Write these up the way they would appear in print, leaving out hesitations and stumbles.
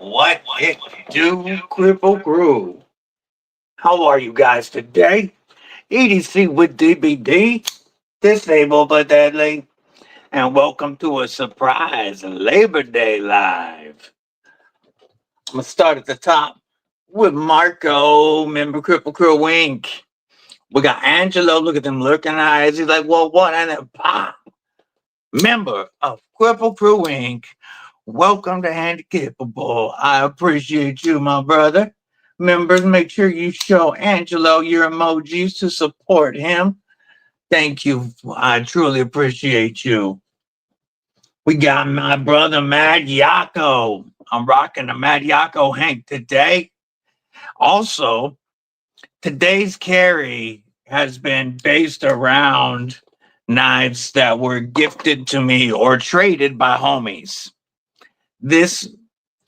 What it do, Kripple Krew? How are you guys today? EDC with DBD, disabled but deadly, and welcome to a surprise Labor Day live. I'm gonna start at the top with Marco, member Kripple Krew Inc. We got Angelo. Look at them lurking eyes. He's like, "Well, what?" And then pop, member of Kripple Krew Inc. Welcome to Handicapable. I appreciate you, my brother. Members, make sure you show Angelo your emojis to support him. Thank you. I truly appreciate you. We got my brother, Mad Yako. I'm rocking the Mad Yako Hank today. Also, today's carry has been based around knives that were gifted to me or traded by homies. This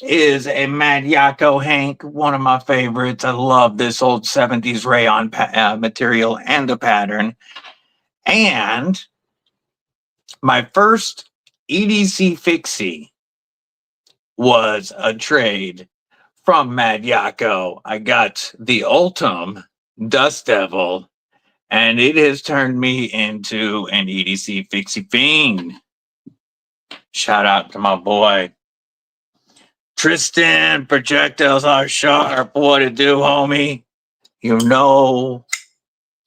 is a Mad Yako Hank, one of my favorites. I love this old 70s rayon material and the pattern. And my first EDC Fixie was a trade from Mad Yako. I got the Ultim Dust Devil, and it has turned me into an EDC Fixie fiend. Shout out to my boy Tristan. Projectiles are sharp. What it do, homie? You know.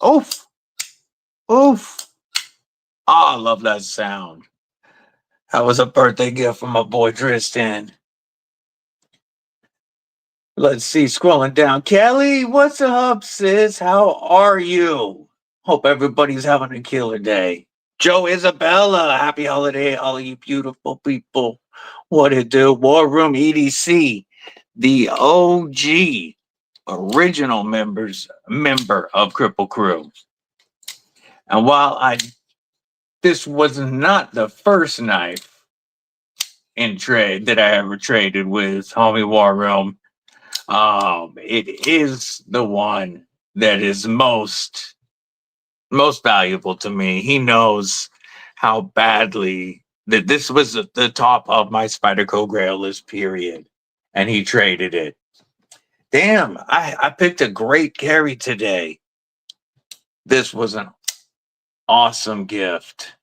Oof. Oof. Oh, I love that sound. That was a birthday gift from my boy Tristan. Let's see, scrolling down. Kelly, what's up, sis? How are you? Hope everybody's having a killer day. Joe Isabella, happy holiday, all you beautiful people. What it do? War Room EDC, the OG original member of Kripple Krew. And while this was not the first knife in trade that I ever traded with homie War Room, it is the one that is most valuable to me. He knows how badly that this was the top of my Spyderco Grail list, period. And he traded it. Damn, I picked a great carry today. This was an awesome gift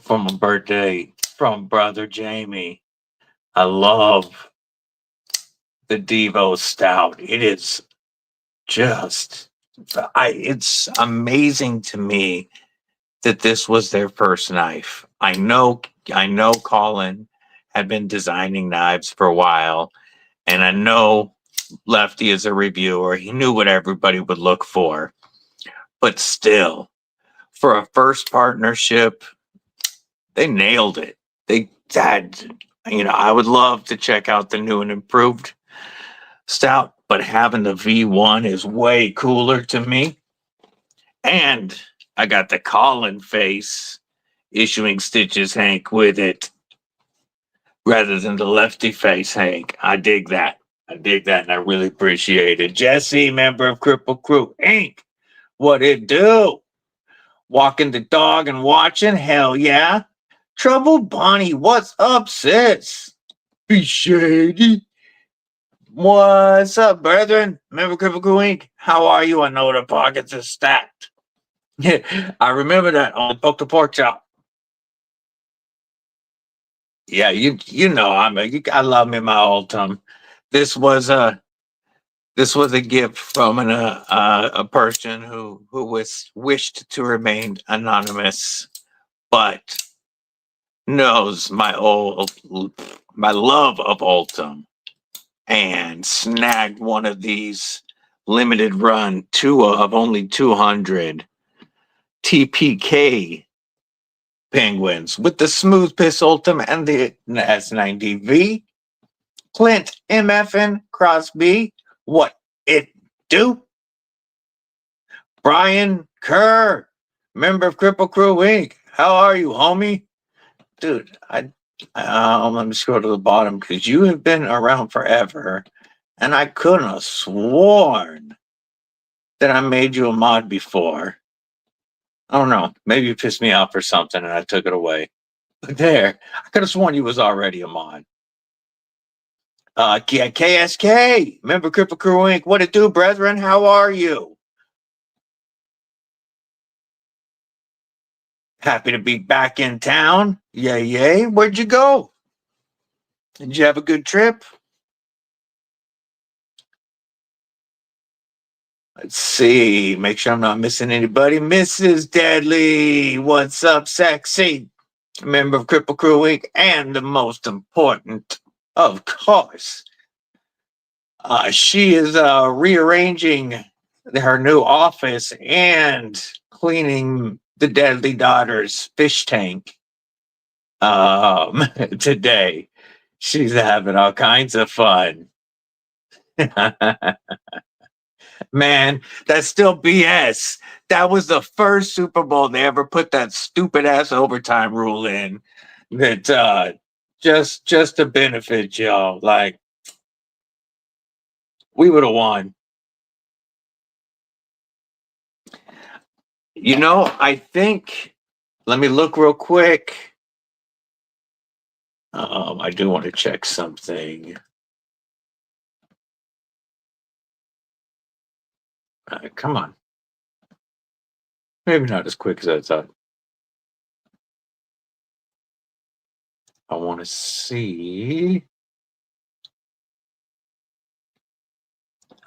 from a birthday from brother Jamie. I love the Devo Stout. It is just, it's amazing to me that this was their first knife. I know Colin had been designing knives for a while, and I know Lefty is a reviewer. He knew what everybody would look for. But still, for a first partnership, they nailed it. They had, I would love to check out the new and improved stout, but having the V1 is way cooler to me. And I got the Colin face issuing stitches Hank with it rather than the lefty face Hank. I dig that. And I really appreciate it. Jesse, member of Kripple Krew Inc. What it do? Walking the dog and watching? Hell yeah. Trouble Bonnie, what's up, sis? Be shady. What's up, brethren? Member Kripple Krew Inc. How are you? I know the pockets are stacked. I remember that on Poke the Pork Chop. Yeah, you know I love me my old Tom. This was a gift from a person who wished to remain anonymous, but knows my love of Ultim, and snagged one of these limited run only 200 TPK penguins with the Smooth Piss Ultim and the S90V. Clint MFN Crosby, what it do? Brian Kerr, member of Kripple Krew Inc. How are you, homie? Dude, let me scroll to the bottom because you have been around forever, and I couldn't have sworn that I made you a mod before. I don't know. Maybe you pissed me off or something and I took it away. But there, I could have sworn you was already a mod. KSK, member Kripple Krew Inc. What it do, brethren? How are you? Happy to be back in town. Yay, yay. Where'd you go? Did you have a good trip? Let's see. Make sure I'm not missing anybody. Mrs. Deadly, what's up, sexy? Member of Kripple Krew Inc. And the most important, of course, she is rearranging her new office and cleaning the Deadly Daughter's fish tank today. She's having all kinds of fun. Man, that's still BS. That was the first Super Bowl they ever put that stupid ass overtime rule in. That just to benefit y'all. Like, we would have won. You know, I think. Let me look real quick. I do want to check something. Come on. Maybe not as quick as I thought. I want to see.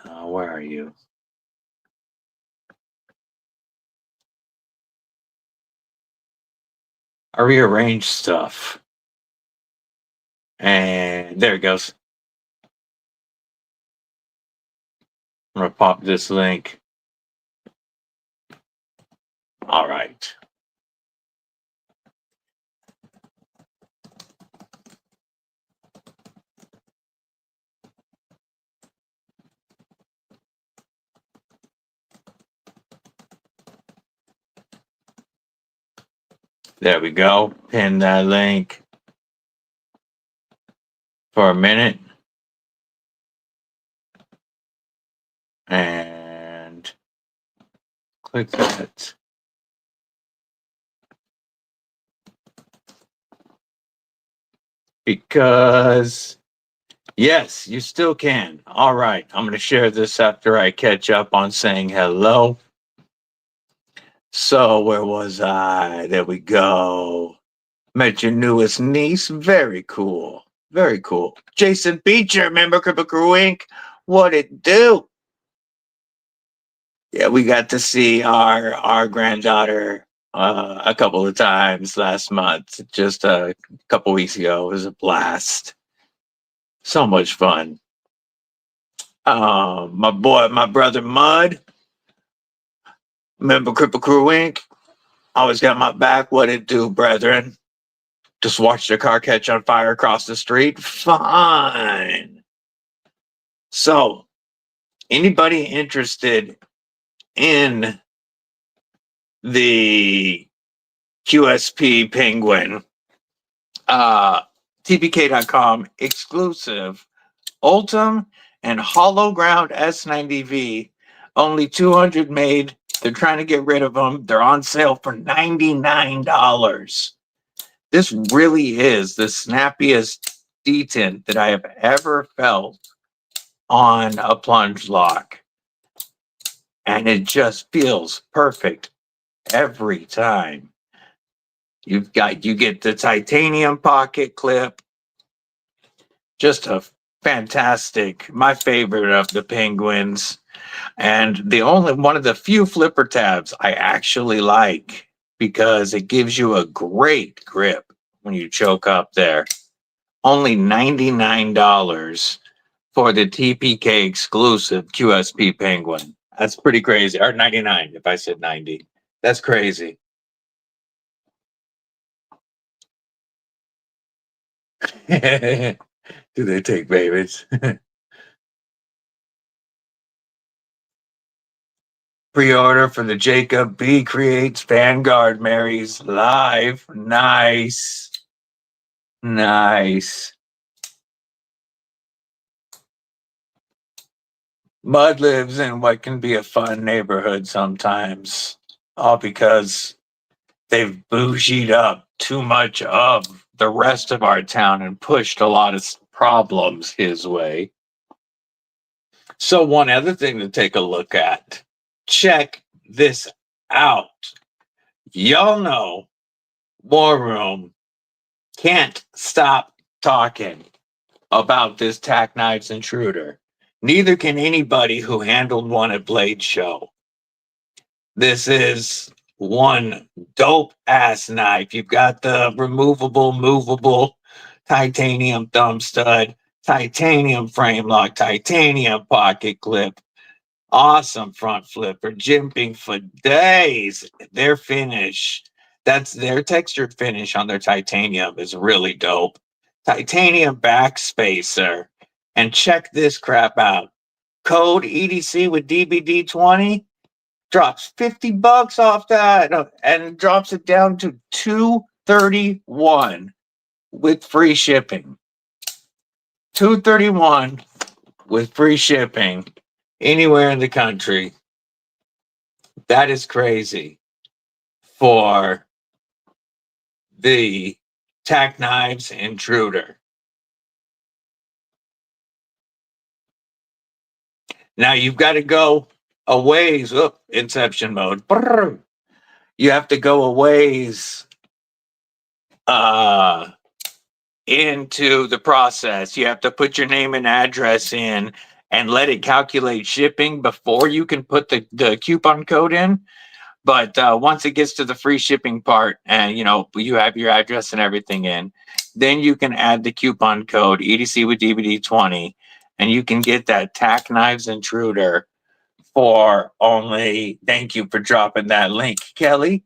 Where are you? I rearranged stuff. And there it goes. I'm going to pop this link. All right. There we go. Pin that link for a minute. And click that. Because, yes, you still can. All right. I'm going to share this after I catch up on saying hello. So, where was I? There we go. Met your newest niece. Very cool. Very cool. Jason Beecher, member Kripple Krew Inc. What it do? Yeah, we got to see our granddaughter a couple of times last month, just a couple weeks ago. It was a blast. So much fun. My brother Mud, member Kripple Krew Inc. Always got my back. What it do, brethren? Just watched a car catch on fire across the street. Fine. So, anybody interested in the QSP Penguin, TPK.com exclusive Ultim and Hollow Ground S90V, only 200 made. They're trying to get rid of them. They're on sale for $99. This really is the snappiest detent that I have ever felt on a plunge lock. And it just feels perfect every time. You get the titanium pocket clip. Just a fantastic, my favorite of the Penguins. And the only one of the few flipper tabs I actually like because it gives you a great grip when you choke up there. Only $99 for the TPK exclusive QSP Penguin. That's pretty crazy. Or 99 if I said 90. That's crazy. Do they take babies? Pre-order for the Jacob B Creates Vanguard Marys live. Nice. Nice. Mud lives in what can be a fun neighborhood sometimes, all because they've bougied up too much of the rest of our town and pushed a lot of problems his way. So one other thing to take a look at. Check this out. Y'all know War Room can't stop talking about this Tack Knives Intruder. Neither can anybody who handled one at Blade Show. This is one dope ass knife. You've got the removable, movable titanium thumb stud, titanium frame lock, titanium pocket clip, awesome front flipper, jimping for days. Their finish, that's their textured finish on their titanium is really dope. Titanium back spacer. And check this crap out. Code EDC with DBD 20 drops $50 off that and drops it down to $231 with free shipping. $231 with free shipping anywhere in the country. That is crazy for the Tack Knives Intruder. Now you've got to go a ways. Inception mode. You have to go a ways into the process. You have to put your name and address in and let it calculate shipping before you can put the coupon code in. But once it gets to the free shipping part and, you have your address and everything in, then you can add the coupon code EDC with DBD 20 and you can get that Tack Knives Intruder for only, thank you for dropping that link, Kelly.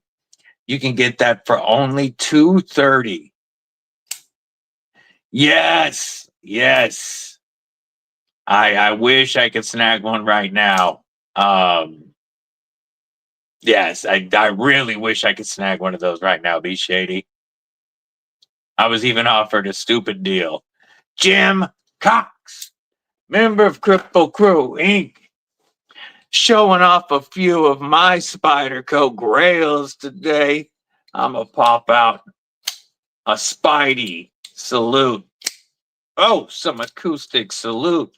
You can get that for only $230. Yes. I wish I could snag one right now. Yes, I really wish I could snag one of those right now, be shady. I was even offered a stupid deal. Jim Cox, member of Kripple Krew, Inc., showing off a few of my Spyderco grails today. I'm going to pop out a Spidey salute. Oh, some acoustic salute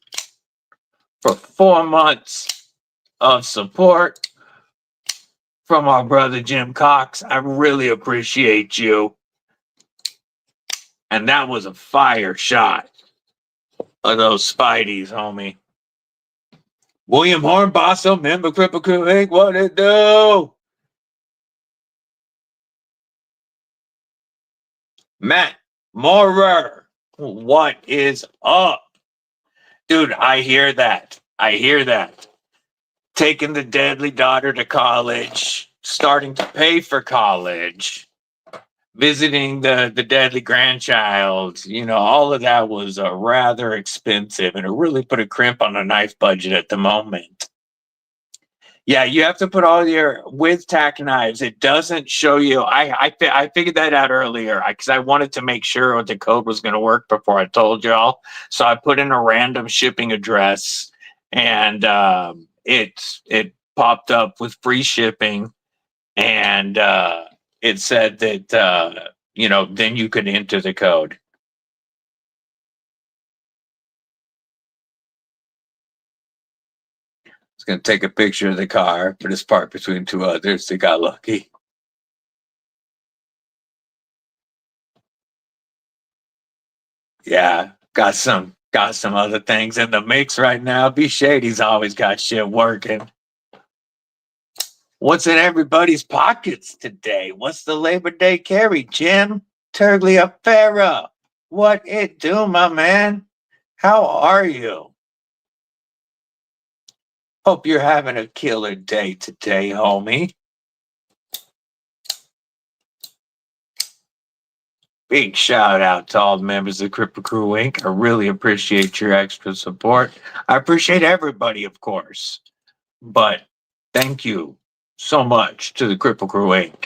for 4 months of support from our brother Jim Cox. I really appreciate you. And that was a fire shot of those Spideys, homie. William Hornbossel, member Kripple Krew Inc., what it do? Matt Moorer, what is up? Dude, I hear that. Taking the deadly daughter to college, starting to pay for college, visiting the deadly grandchild, all of that was rather expensive, and it really put a crimp on the knife budget at the moment. Yeah, you have to put all with Tack Knives. It doesn't show you. I figured that out earlier because I wanted to make sure what the code was going to work before I told y'all. So I put in a random shipping address, and it popped up with free shipping, and it said that then you could enter the code. It's going to take a picture of the car, but it's parked between two others. They got lucky. Yeah, got some other things in the mix right now. Be Shady's always got shit working. What's in everybody's pockets today? What's the Labor Day carry, Jim Tergliafera? What it do, my man? How are you? Hope you're having a killer day today, homie. Big shout out to all the members of Kripple Krew Inc. I really appreciate your extra support. I appreciate everybody, of course. But thank you so much to the Kripple Krew Inc.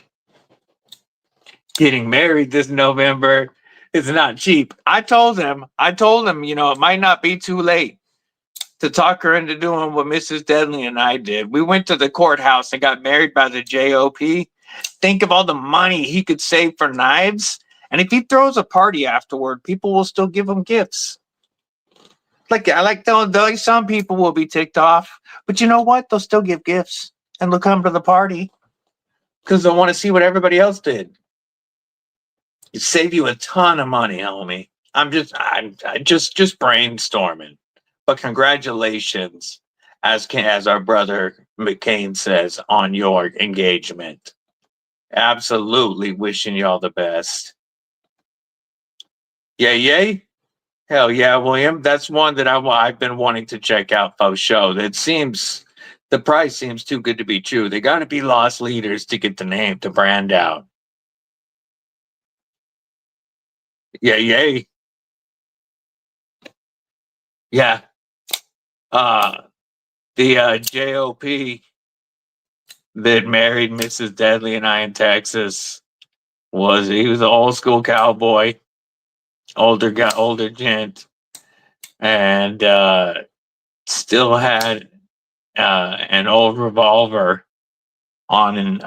Getting married this November is not cheap. I told him, it might not be too late to talk her into doing what Mrs. Deadly and I did. We went to the courthouse and got married by the JOP. Think of all the money he could save for knives. And if he throws a party afterward, people will still give him gifts. Like some people will be ticked off, but you know what? They'll still give gifts and they'll come to the party because they'll want to see what everybody else did. It save you a ton of money, homie. I'm just brainstorming. But congratulations, as our brother McCain says, on your engagement. Absolutely wishing y'all the best. Yay, yay. Hell yeah, William. That's one that I've been wanting to check out for show. The price seems too good to be true. They got to be lost leaders to get the name, to brand out. Yay, yay. Yeah. Uh, the JOP that married Mrs. Deadly and I in Texas he was an old school cowboy, older gent, and still had an old revolver on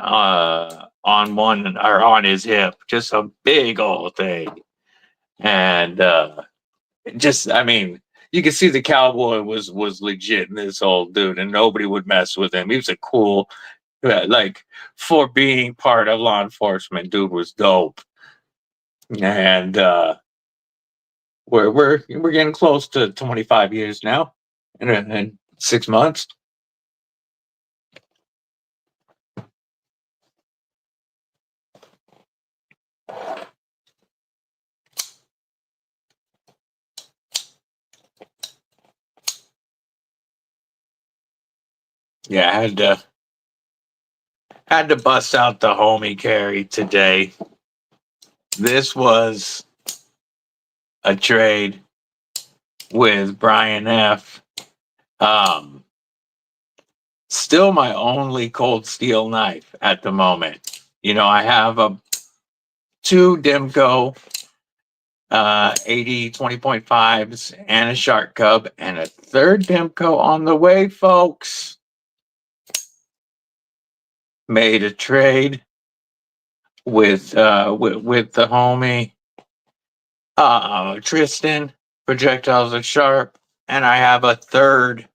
one or on his hip, just a big old thing, and just I mean. You can see the cowboy was legit in this old dude, and nobody would mess with him. He was a cool, like for being part of law enforcement, dude was dope. And we're getting close to 25 years now, in 6 months. Yeah, I had to bust out the homie carry today. This was a trade with Brian F. Um, Still my only cold steel knife at the moment. I have two Demco 80 20.5s and a Shark Cub and a third Demco on the way, folks. Made a trade with the homie Tristan. Projectiles are sharp, and I have a third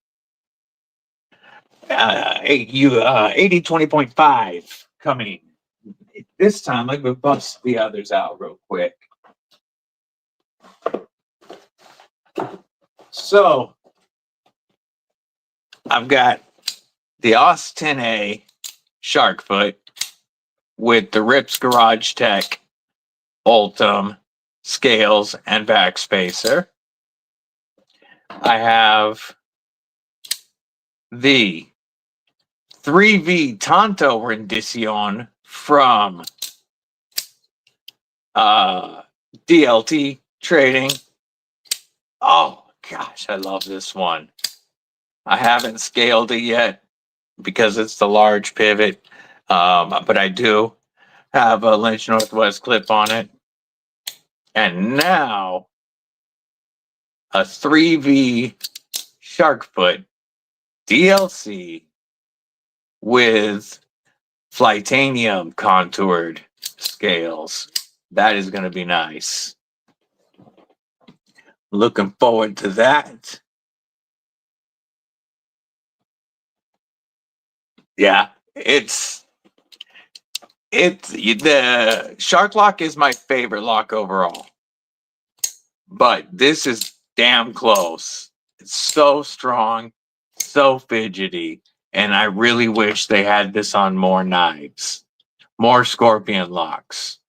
80 20.5 coming. This time, let me bust the others out real quick. So, I've got the Aus 10A Sharkfoot with the Rips Garage Tech Ultim scales and backspacer. I have the 3V Tanto Rendition from DLT Trading. Oh gosh, I love this one. I haven't scaled it yet because it's the large pivot, but I do have a Lynch Northwest clip on it. And now a 3V Sharkfoot DLC with Flightanium contoured scales. That is going to be nice. Looking forward to that. Yeah, the Shark Lock is my favorite lock overall, but this is damn close. It's so strong, so fidgety, and I really wish they had this on more knives, more Scorpion locks.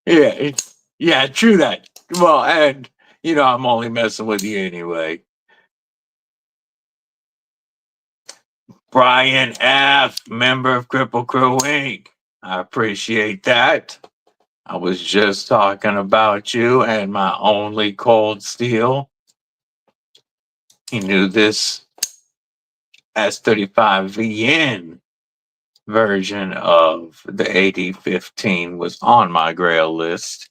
Yeah, true that. Well, and I'm only messing with you anyway. Brian F., member of Kripple Krew Inc. I appreciate that. I was just talking about you and my only cold steel. He knew this S35VN version of the AD15 was on my grail list.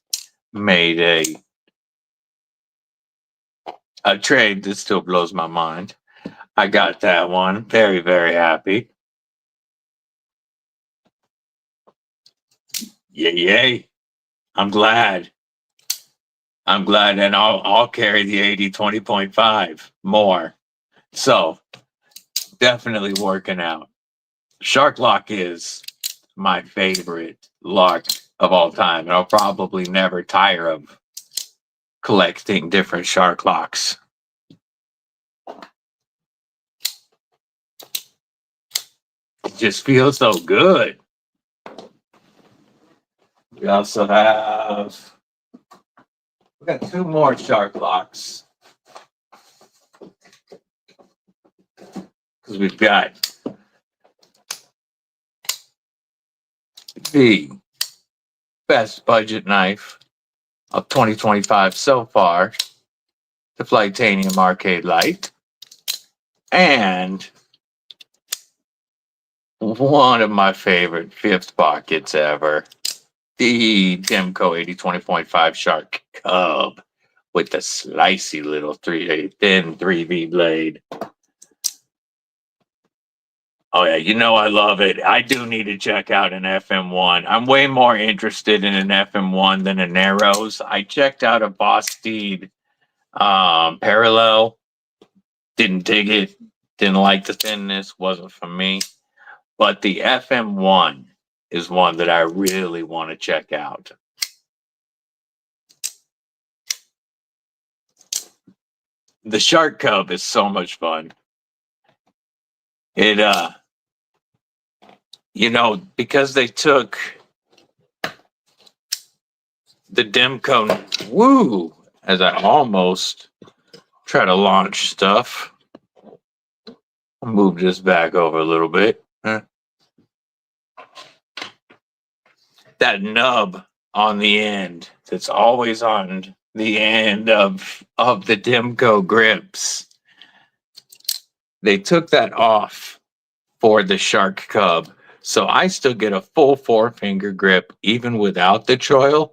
Made a trade that still blows my mind. I got that one. Very, very happy. Yay. I'm glad. I'm glad, and I'll carry the 80 20.5 more. So definitely working out. Shark Lock is my favorite lock of all time, and I'll probably never tire of collecting different shark locks. It just feels so good. We also have we got two more shark locks because we've got the best budget knife of 2025 so far, the Flightanium Arcade Light, and one of my favorite fifth pockets ever, the Demco 80 20.5 Shark Cub with the slicey little thin 3V blade. Oh yeah, you know I love it. I do need to check out an FM1. I'm way more interested in an FM1 than a Narrows. I checked out a Boss Steed Parallel. Didn't dig it. Didn't like the thinness. Wasn't for me. But the FM1 is one that I really want to check out. The Shark Cub is so much fun. It because they took the Demco, woo, as I almost try to launch stuff. I'll move this back over a little bit. That nub on the end that's always on the end of the Demco grips. They took that off for the Shark Cub. So I still get a full 4-finger grip even without the choil.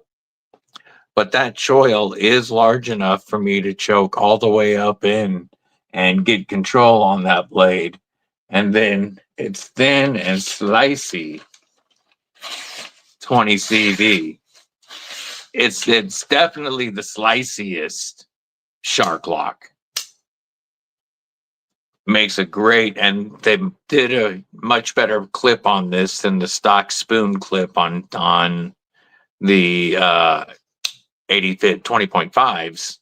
But that choil is large enough for me to choke all the way up in and get control on that blade. And then it's thin and slicey. 20 CV. It's definitely the sliciest shark lock. Makes a great, and they did a much better clip on this than the stock spoon clip on the 80 20.5s.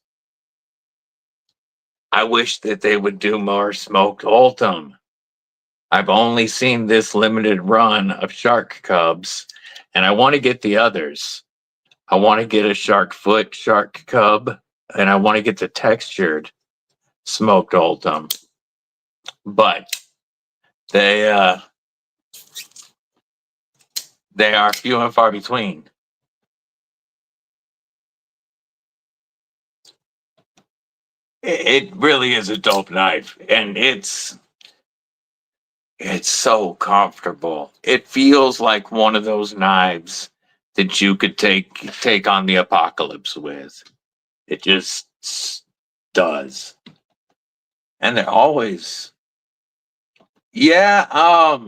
I wish that they would do more smoked Ultim. I've only seen this limited run of Shark Cubs, and I want to get the others. I want to get a Shark Foot Shark Cub, and I want to get the textured smoked Ultim. But they are few and far between. It really is a dope knife, and it's so comfortable. It feels like one of those knives that you could take on the apocalypse with. It just does. And they're always, yeah,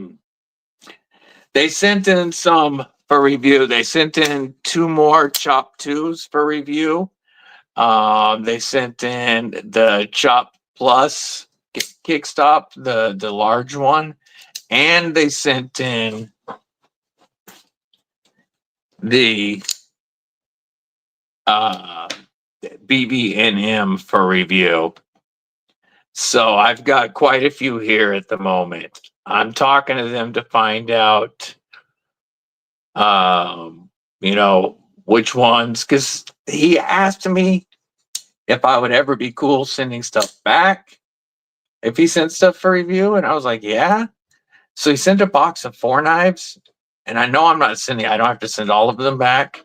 they sent in some for review. They sent in 2 more Chop 2s for review. They sent in the Chop Plus Kickstop, the large one, and they sent in the BB&M for review. So I've got quite a few here at the moment. I'm talking to them to find out, which ones, because he asked me if I would ever be cool sending stuff back if he sent stuff for review, and I was like, yeah. So he sent a box of 4 knives, and I know I don't have to send all of them back,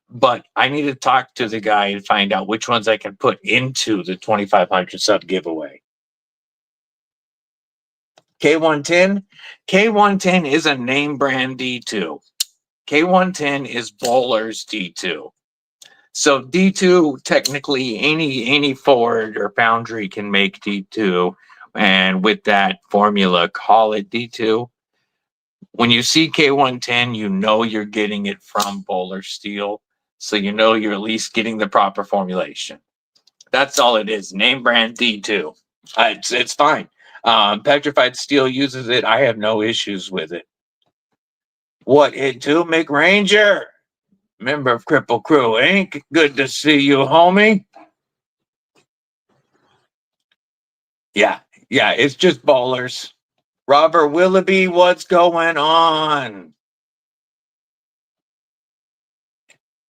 but I need to talk to the guy and find out which ones I can put into the 2,500 sub giveaway. K110? K110 is a name brand D2. K110 is Bowler's D2. So D2, technically, any Ford or foundry can make D2, and with that formula, call it D2. When you see K110, you know you're getting it from Bowler Steel. so you know you're at least getting the proper formulation. That's all it is. Name brand D2. It's fine. Petrified Steel uses it. I have no issues with it. What it do, McRanger? Member of Kripple Krew, Inc. Good to see you, homie. Yeah, it's just ballers. Robert Willoughby, what's going on?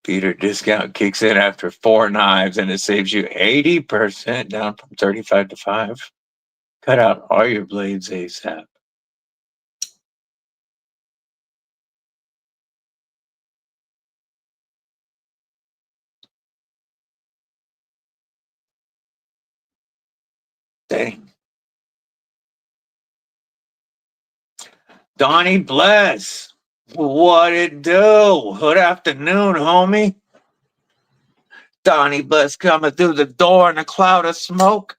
Peter discount kicks in after 4 knives and it saves you 80% down from 35 to 5. Cut out all your blades ASAP. Dang. Donnie Bless. What it do? Good afternoon, homie. Donnie Bless coming through the door in a cloud of smoke,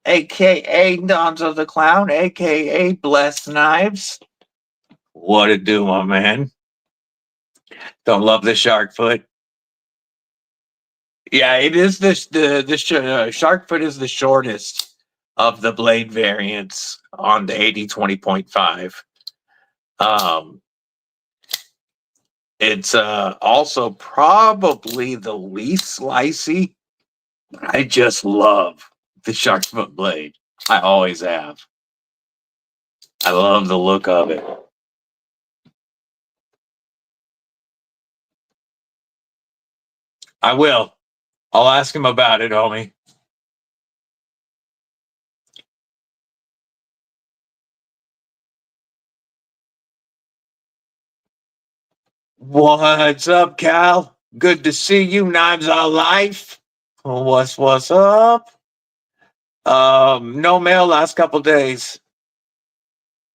aka Donzo the Clown, aka Bless Knives. What it do, my man? Don't love the shark foot. Yeah, it is the shark foot is the shortest of the blade variants on the 80-20.5. It's also probably the least slicey. I just love the shark foot blade. I always have. I love the look of it. I will. I'll ask him about it, homie. What's up, Cal? Good to see you. Knives are life. What's up? No mail last couple days.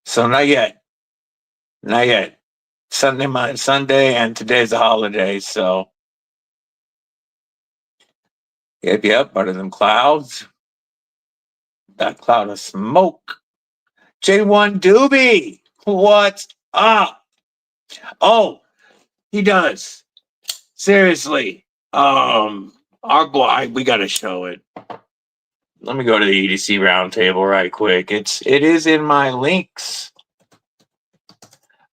So not yet. Not yet. Sunday, and today's a holiday, so yep, part of them clouds. That cloud of smoke. J1 Doobie, what's up? Oh, he does. Seriously. Our boy, we gotta show it. Let me go to the EDC roundtable right quick. It is in my links.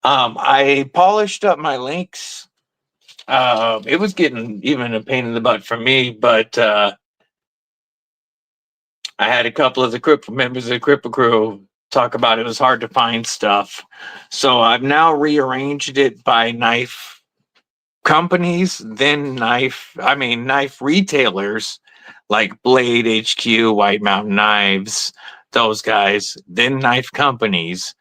I polished up my links. It was getting even a pain in the butt for me, but I had a couple of the members of the Kripple Krew talk about it was hard to find stuff. So I've now rearranged it by knife companies, then knife retailers like Blade HQ, White Mountain Knives, those guys, then knife companies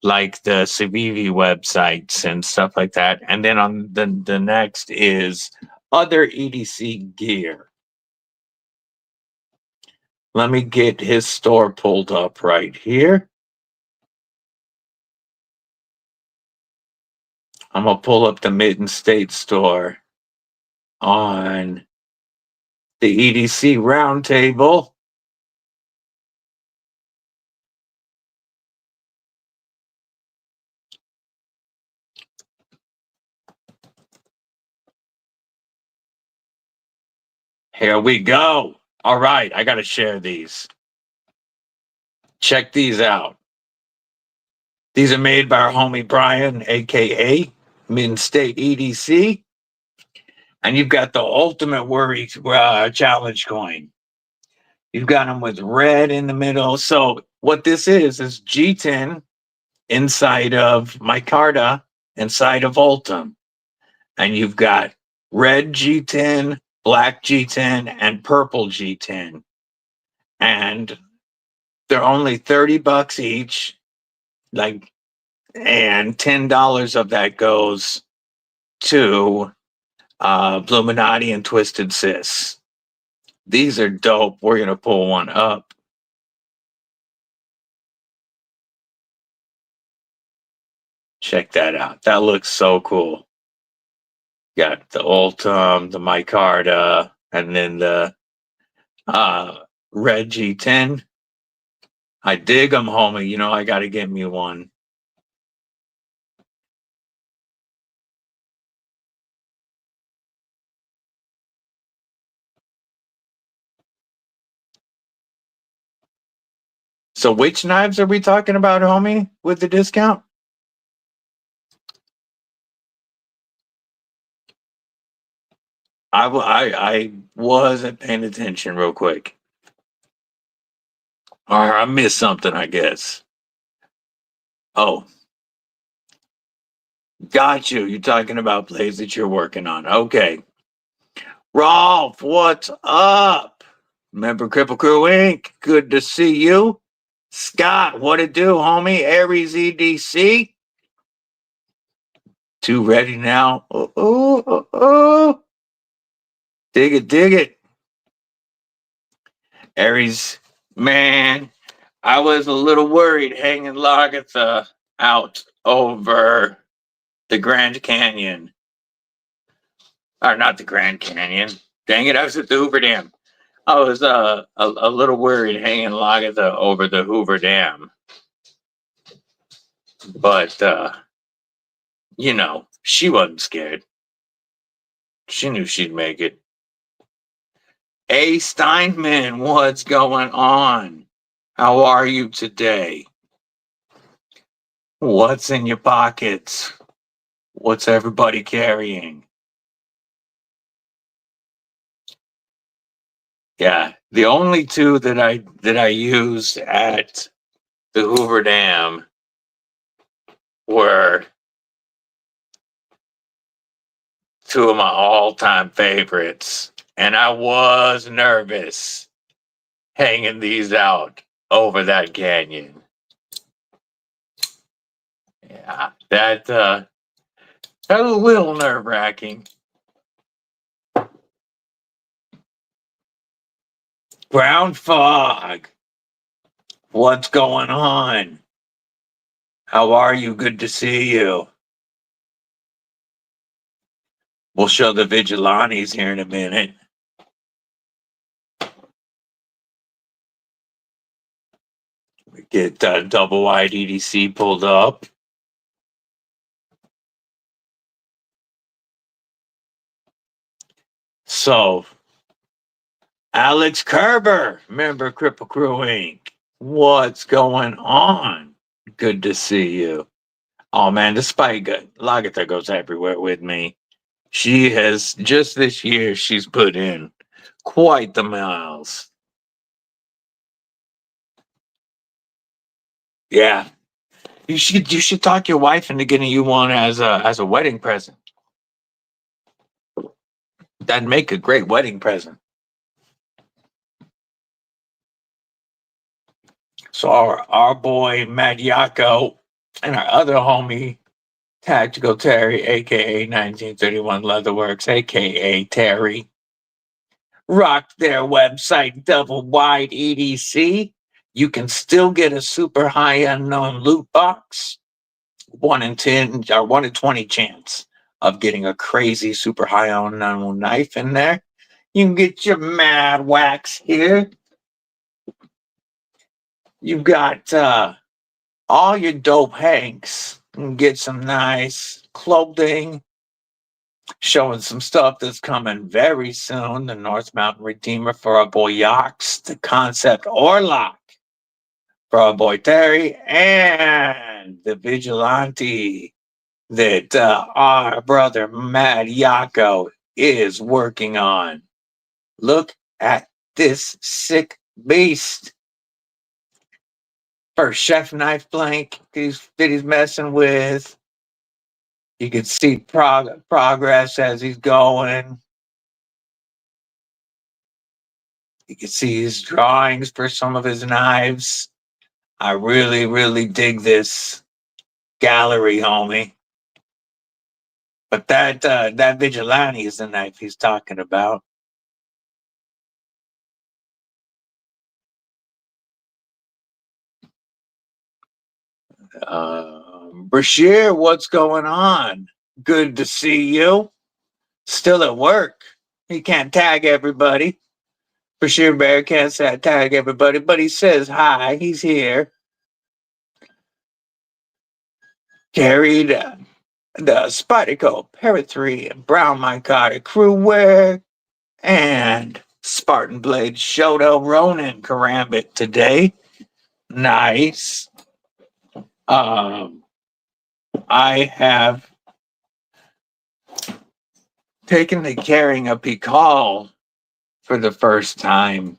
like the Civivi websites and stuff like that. And then on the next is other EDC gear. Let me get his store pulled up right here. I'm going to pull up the Mitten State store on the EDC roundtable. Here we go. All right, I got to share these. Check these out. These are made by our homie Brian, aka Mitten State EDC. And you've got the Ultimate Worry Challenge coin. You've got them with red in the middle. So what this is G10 inside of micarta, inside of Ultim. And you've got red G10, black G10, and purple G10. And they're only $30 each. And $10 of that goes to Bluminati and Twisted Sis. These are dope. We're going to pull one up. Check that out. That looks so cool. Got the Ultim, the micarta, and then the red G10. I dig them, homie. You know, I got to get me one. So which knives are we talking about, homie, with the discount? I wasn't paying attention real quick. Or I missed something, I guess. Oh, got you. You're talking about plays that you're working on. Okay. Rolf, what's up? Remember Kripple Krew Inc.? Good to see you. Scott, what it do, homie? Aries EDC? Two ready now. Oh. Dig it, dig it. Aries, man, I was a little worried hanging Lagatha out over the Grand Canyon. Or not the Grand Canyon. Dang it, I was at the Hoover Dam. I was a little worried hanging Lagatha over the Hoover Dam. But, she wasn't scared. She knew she'd make it. Hey, Steinman, what's going on? How are you today? What's in your pockets? What's everybody carrying? Yeah, the only two that I used at the Hoover Dam were two of my all-time favorites, and I was nervous hanging these out over that canyon. Yeah, that was a little nerve-wracking. Ground fog. What's going on? How are you? Good to see you. We'll show the vigilantes here in a minute. We get double wide EDC pulled up. So, Alex Kerber, member Kripple Krew Inc. What's going on? Good to see you. Oh man, the Spike Lagatha goes everywhere with me. She has just this year she's put in quite the miles. Yeah. You should talk your wife into getting you one as a wedding present. That'd make a great wedding present. So our boy Matt Yako and our other homie Tactical Terry, aka 1931 Leatherworks, aka Terry, rocked their website Double Wide EDC. You can still get a super high unknown loot box, 1 in 10 or 1 in 20 chance of getting a crazy super high unknown knife in there. You can get your mad wax here. You've got all your dope hanks. You can get some nice clothing, showing some stuff that's coming very soon. The North Mountain Redeemer for our boy Yox, the Concept Orlock for our boy Terry, and the Vigilante that our brother Matt Yako is working on. Look at this sick beast. First chef knife blank that he's messing with. You can see progress as he's going. You can see his drawings for some of his knives. I really, really dig this gallery, homie. But that Vigilante is the knife he's talking about. Bashir, what's going on? Good to see you. Still at work. He can't tag everybody. Bashir Bear can't tag everybody, but he says hi. He's here. Carried the Spyderco Parrot 3 and Brown Micarta Crew Wear and Spartan Blade Shoto Ronin Karambit today. Nice. I have taken to carrying a Pical for the first time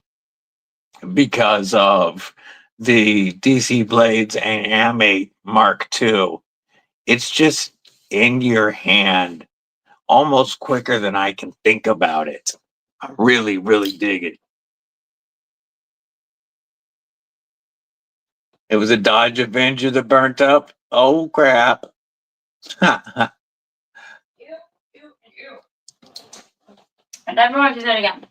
because of the DC Blades and Amate Mark II. It's just in your hand almost quicker than I can think about it. I really, really dig it. It was a Dodge Avenger that burnt up. Oh, crap. I never want to do that again.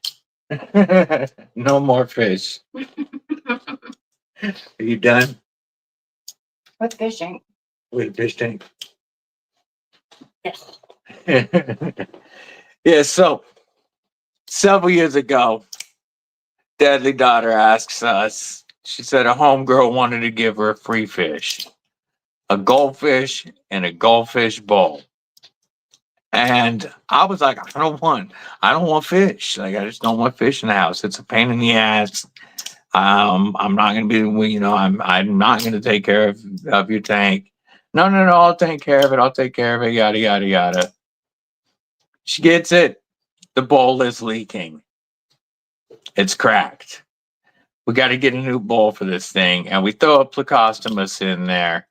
No more fish. Are you done With fishing. with fish tank? Yes. Yeah, so several years ago, Deadly Daughter asks us, she said a homegirl wanted to give her a free fish, a goldfish and a goldfish bowl. And I was like, I don't want fish. Like, I just don't want fish in the house. It's a pain in the ass. I'm not gonna be, I'm not gonna take care of your tank. No, no, no, I'll take care of it. I'll take care of it. Yada yada yada. She gets it. The bowl is leaking. It's cracked. We got to get a new bowl for this thing, and we throw a Plecostomus in there.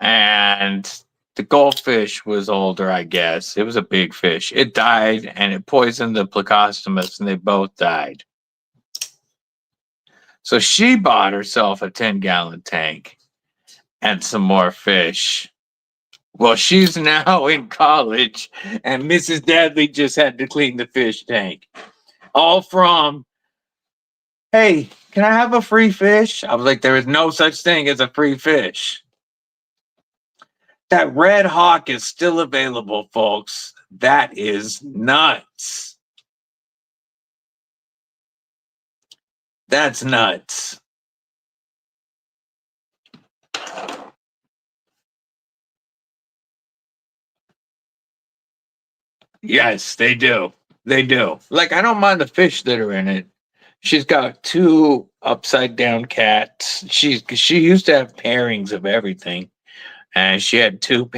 And the goldfish was older, I guess. It was a big fish. It died, and it poisoned the Plecostomus, and they both died. So she bought herself a 10-gallon tank and some more fish. Well, she's now in college, and Mrs. Dadley just had to clean the fish tank. All from, hey, can I have a free fish? I was like, there is no such thing as a free fish. That Red Hawk is still available, folks. That is nuts. That's nuts. Yes, they do. They do. Like, I don't mind the fish that are in it. She's got 2 upside down cats. She used to have pairings of everything. And she had 2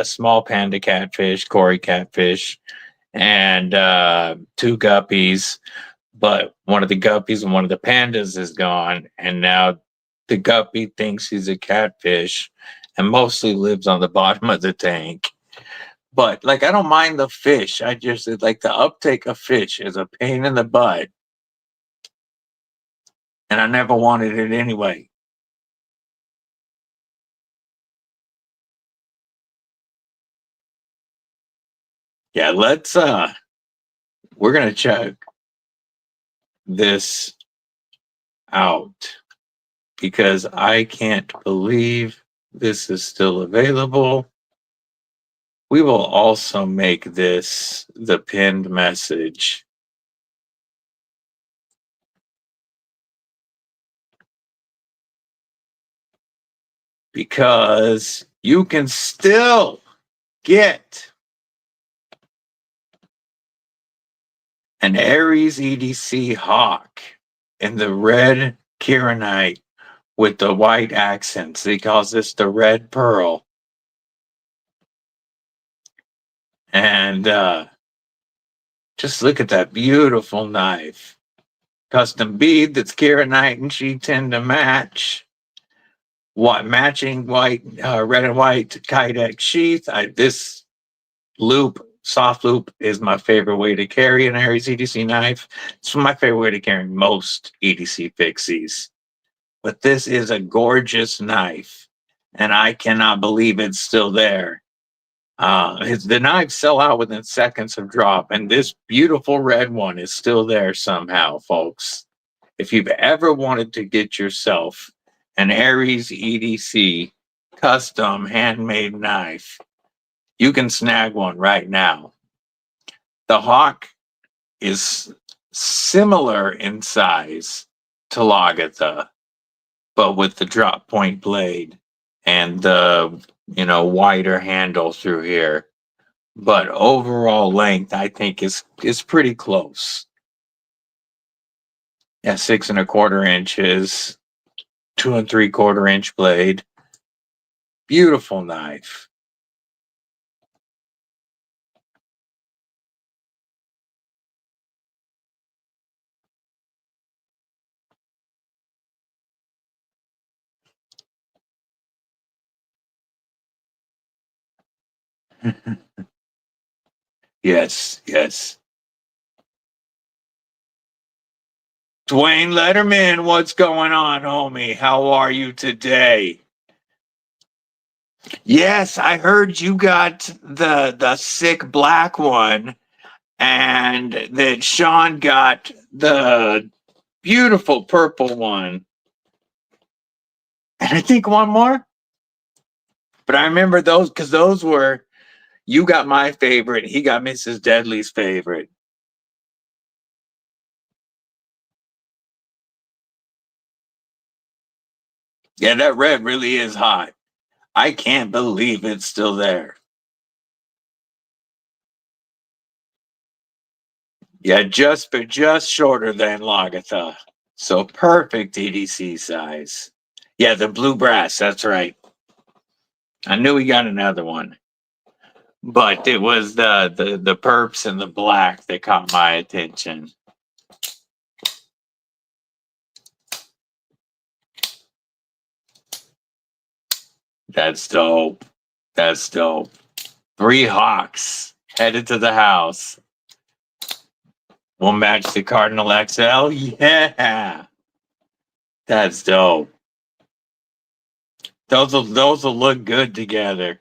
small panda catfish, Cory catfish, and 2 guppies. But one of the guppies and one of the pandas is gone. And now the guppy thinks he's a catfish and mostly lives on the bottom of the tank. But like, I don't mind the fish. I just like the uptake of fish is a pain in the butt. And I never wanted it anyway. Yeah, we're gonna check this out because I can't believe this is still available. We will also make this the pinned message. Because you can still get an Aries EDC Hawk in the red Kieranite with the white accents. He calls this the red pearl. And just look at that beautiful knife. Custom bead that's Kieranite and she tend to match. What matching white, red and white Kydex sheath. This loop, soft loop, is my favorite way to carry an Aries EDC knife. It's my favorite way to carry most EDC fixies. But this is a gorgeous knife, and I cannot believe it's still there. The knives sell out within seconds of drop, and this beautiful red one is still there somehow, folks. If you've ever wanted to get yourself an Aries EDC custom handmade knife, you can snag one right now. The Hawk is similar in size to Lagatha, but with the drop point blade and the wider handle through here. But overall length, I think is pretty close. Yeah, 6 1/4 inches, 2 3/4 inch blade. Beautiful knife. Yes, yes. Dwayne Letterman, what's going on, homie? How are you today? Yes, I heard you got the sick black one, and that Sean got the beautiful purple one. And I think one more. But I remember those because those were, you got my favorite, he got Mrs. Deadly's favorite. Yeah, that red really is hot. I can't believe it's still there. Yeah, just shorter than Lagatha. So perfect EDC size. Yeah, the blue brass, that's right. I knew he got another one. But it was the perps and the black that caught my attention. That's dope. That's dope. 3 Hawks headed to the house. We'll match the Cardinal XL. Yeah. That's dope. Those will look good together.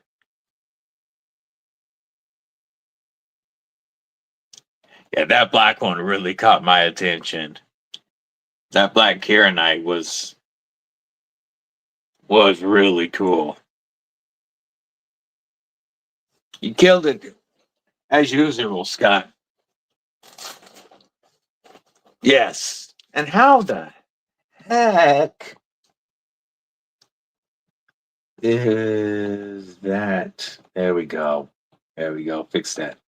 Yeah, that black one really caught my attention. That black Kieranite was really cool. You killed it as usual, Scott. Yes. And how the heck is that? There we go. There we go. Fix that.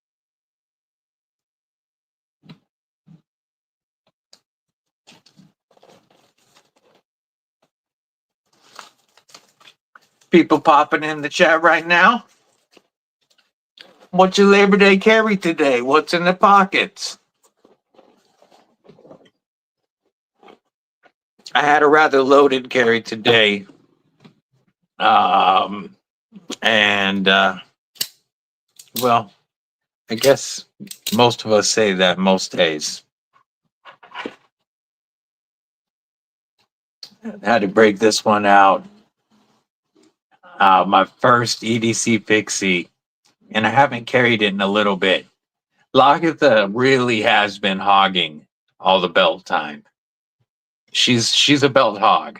People popping in the chat right now. What's your Labor Day carry today? What's in the pockets? I had a rather loaded carry today. And well, I guess most of us say that most days. I had to break this one out. My first EDC Pixie, and I haven't carried it in a little bit. Lagatha really has been hogging all the belt time. She's a belt hog.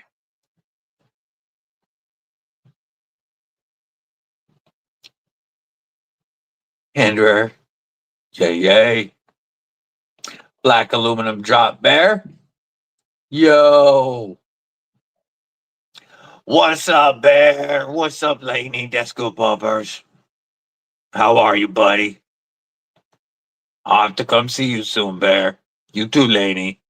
Hinder, yay. Black aluminum drop bear. Yo. What's up, Bear? What's up, Laney? Disco Bubbers? How are you, buddy? I'll have to come see you soon, Bear. You too, Laney.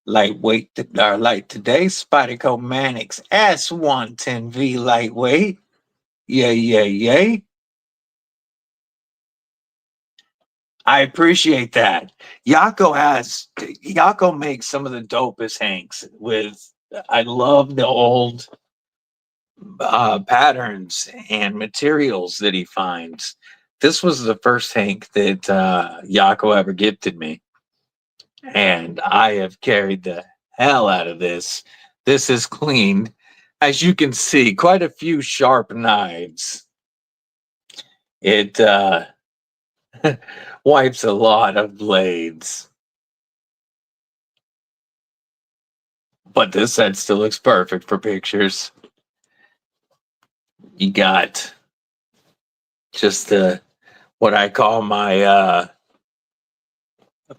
Lightweight, light today, Spyderco Manix S110V lightweight. Yay, yay, yay. I appreciate that. Yako makes some of the dopest hanks with, I love the old patterns and materials that he finds. This was the first hank that Yako ever gifted me, and I have carried the hell out of this. This is cleaned, as you can see, quite a few sharp knives. It wipes a lot of blades. But this set still looks perfect for pictures. You got just what I call my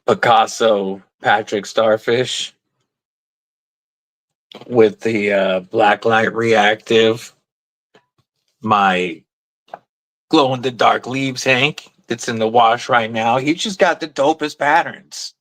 Picasso Patrick Starfish with the black light reactive. My glow in the dark leaves Hank that's in the wash right now. He just got the dopest patterns.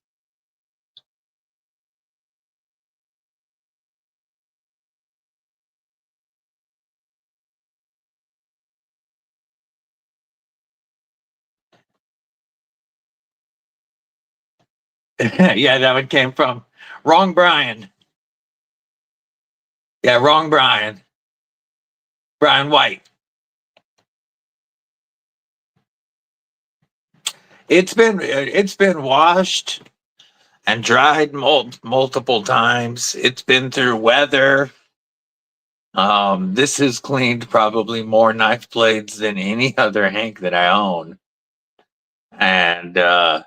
Yeah, that one came from wrong Brian. Yeah, wrong Brian. Brian White. It's been washed and dried multiple times. It's been through weather. This has cleaned probably more knife blades than any other Hank that I own. And I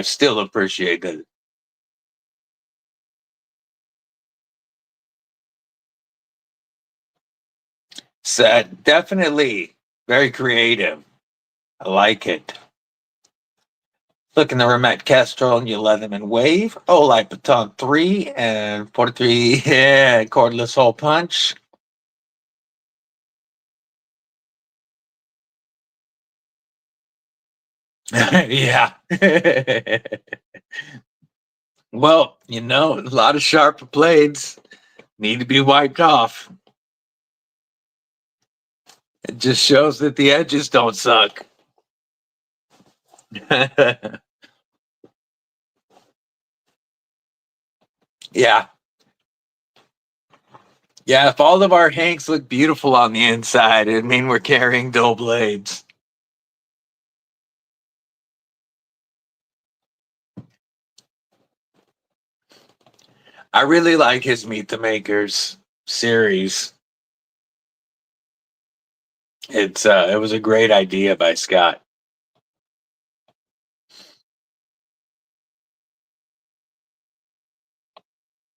still appreciate it. So definitely very creative. I like it. Look in the Remet Kestrel and you Leatherman Wave. Olite Baton 3 and 43 yeah, cordless hole punch. Yeah. Well, a lot of sharp blades need to be wiped off. It just shows that the edges don't suck. Yeah. Yeah, if all of our Hanks look beautiful on the inside, it'd mean we're carrying dull blades. I really like his Meet the Makers series. It was a great idea by Scott.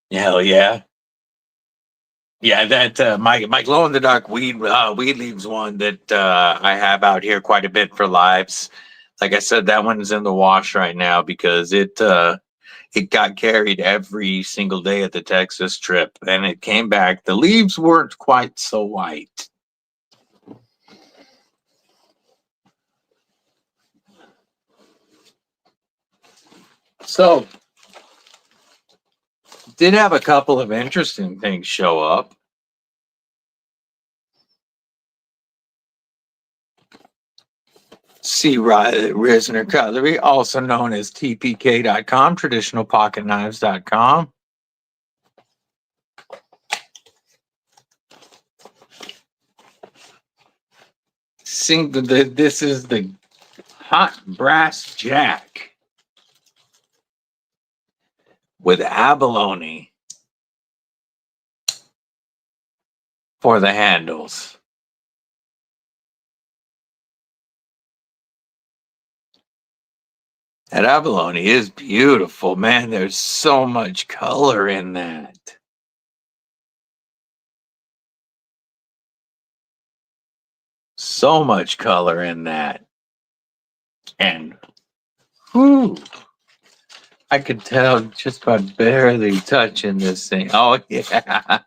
Hell yeah. Yeah, that my glow in the dark weed leaves one that I have out here quite a bit for lives. Like I said, that one's in the wash right now because it got carried every single day at the Texas trip, and it came back. The leaves weren't quite so white. So, did have a couple of interesting things show up. C. Risner Cutlery, also known as TPK.com, traditionalpocketknives.com. This is the hot brass jack with abalone for the handles. That abalone is beautiful, man. There's so much color in that. So much color in that. And whew, I could tell just by barely touching this thing. Oh, yeah.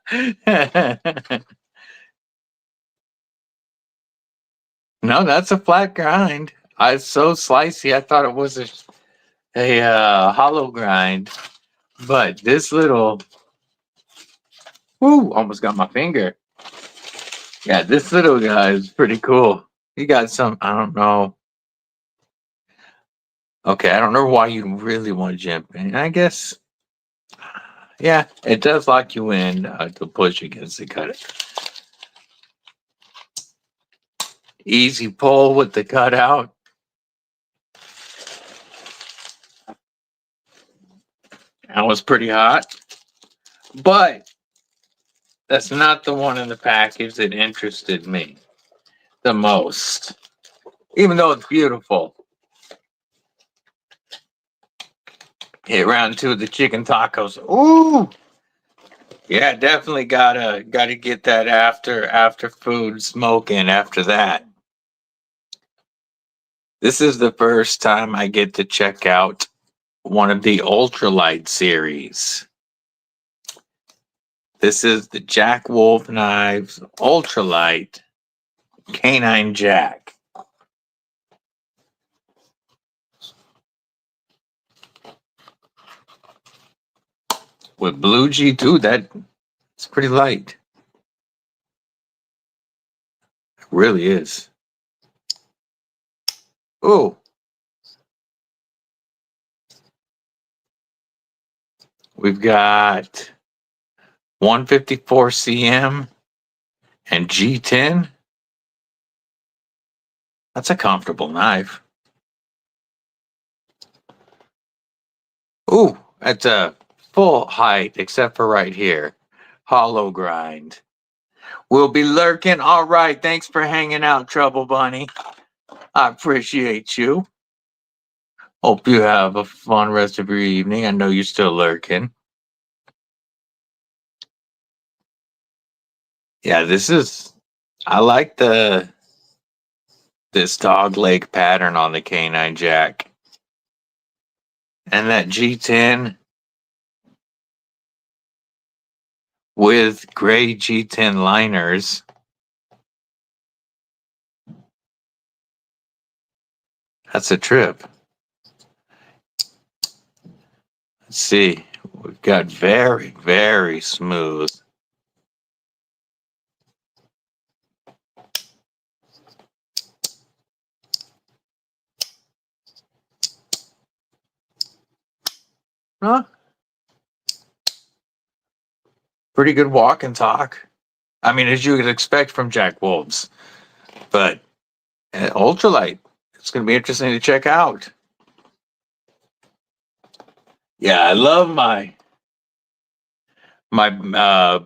No, that's a flat grind. It's so slicey. I thought it was a hollow grind. But this little, whoo, almost got my finger. Yeah, this little guy is pretty cool. He got some, I don't know. Okay, I don't know why you really want to jump in. I guess, yeah, it does lock you in to push against the cutter. Easy pull with the cutout. That was pretty hot. But that's not the one in the package that interested me the most. Even though it's beautiful. Hit round two of the chicken tacos. Ooh! Yeah, definitely gotta get that after food smoking after that. This is the first time I get to check out one of the ultralight series. This is the Jack Wolf Knives Ultralight Canine Jack. With Blue G2, that's pretty light. It really is. Ooh. We've got 154 cm and G10. That's a comfortable knife. Ooh, that's a full height except for right here. Hollow grind. We'll be lurking. All right. Thanks for hanging out, Trouble Bunny. I appreciate you. Hope you have a fun rest of your evening. I know you're still lurking. Yeah, I like this dog leg pattern on the canine jack. And that G10 with gray G10 liners. That's a trip. Let's see. We've got very, very smooth. Huh? Pretty good walk and talk. I mean, as you would expect from Jack Wolves. But ultralight, it's going to be interesting to check out. Yeah, I love my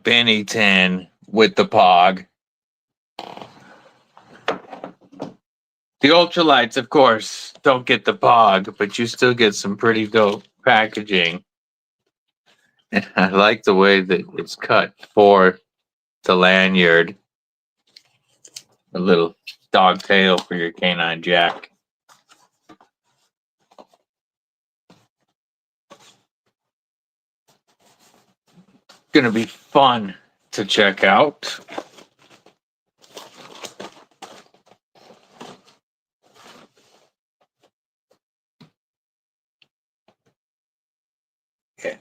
Benny 10 with the Pog. The ultralights, of course, don't get the Pog, but you still get some pretty dope packaging. And I like the way that it's cut for the lanyard. A little dog tail for your canine jack. Gonna be fun to check out. Yeah.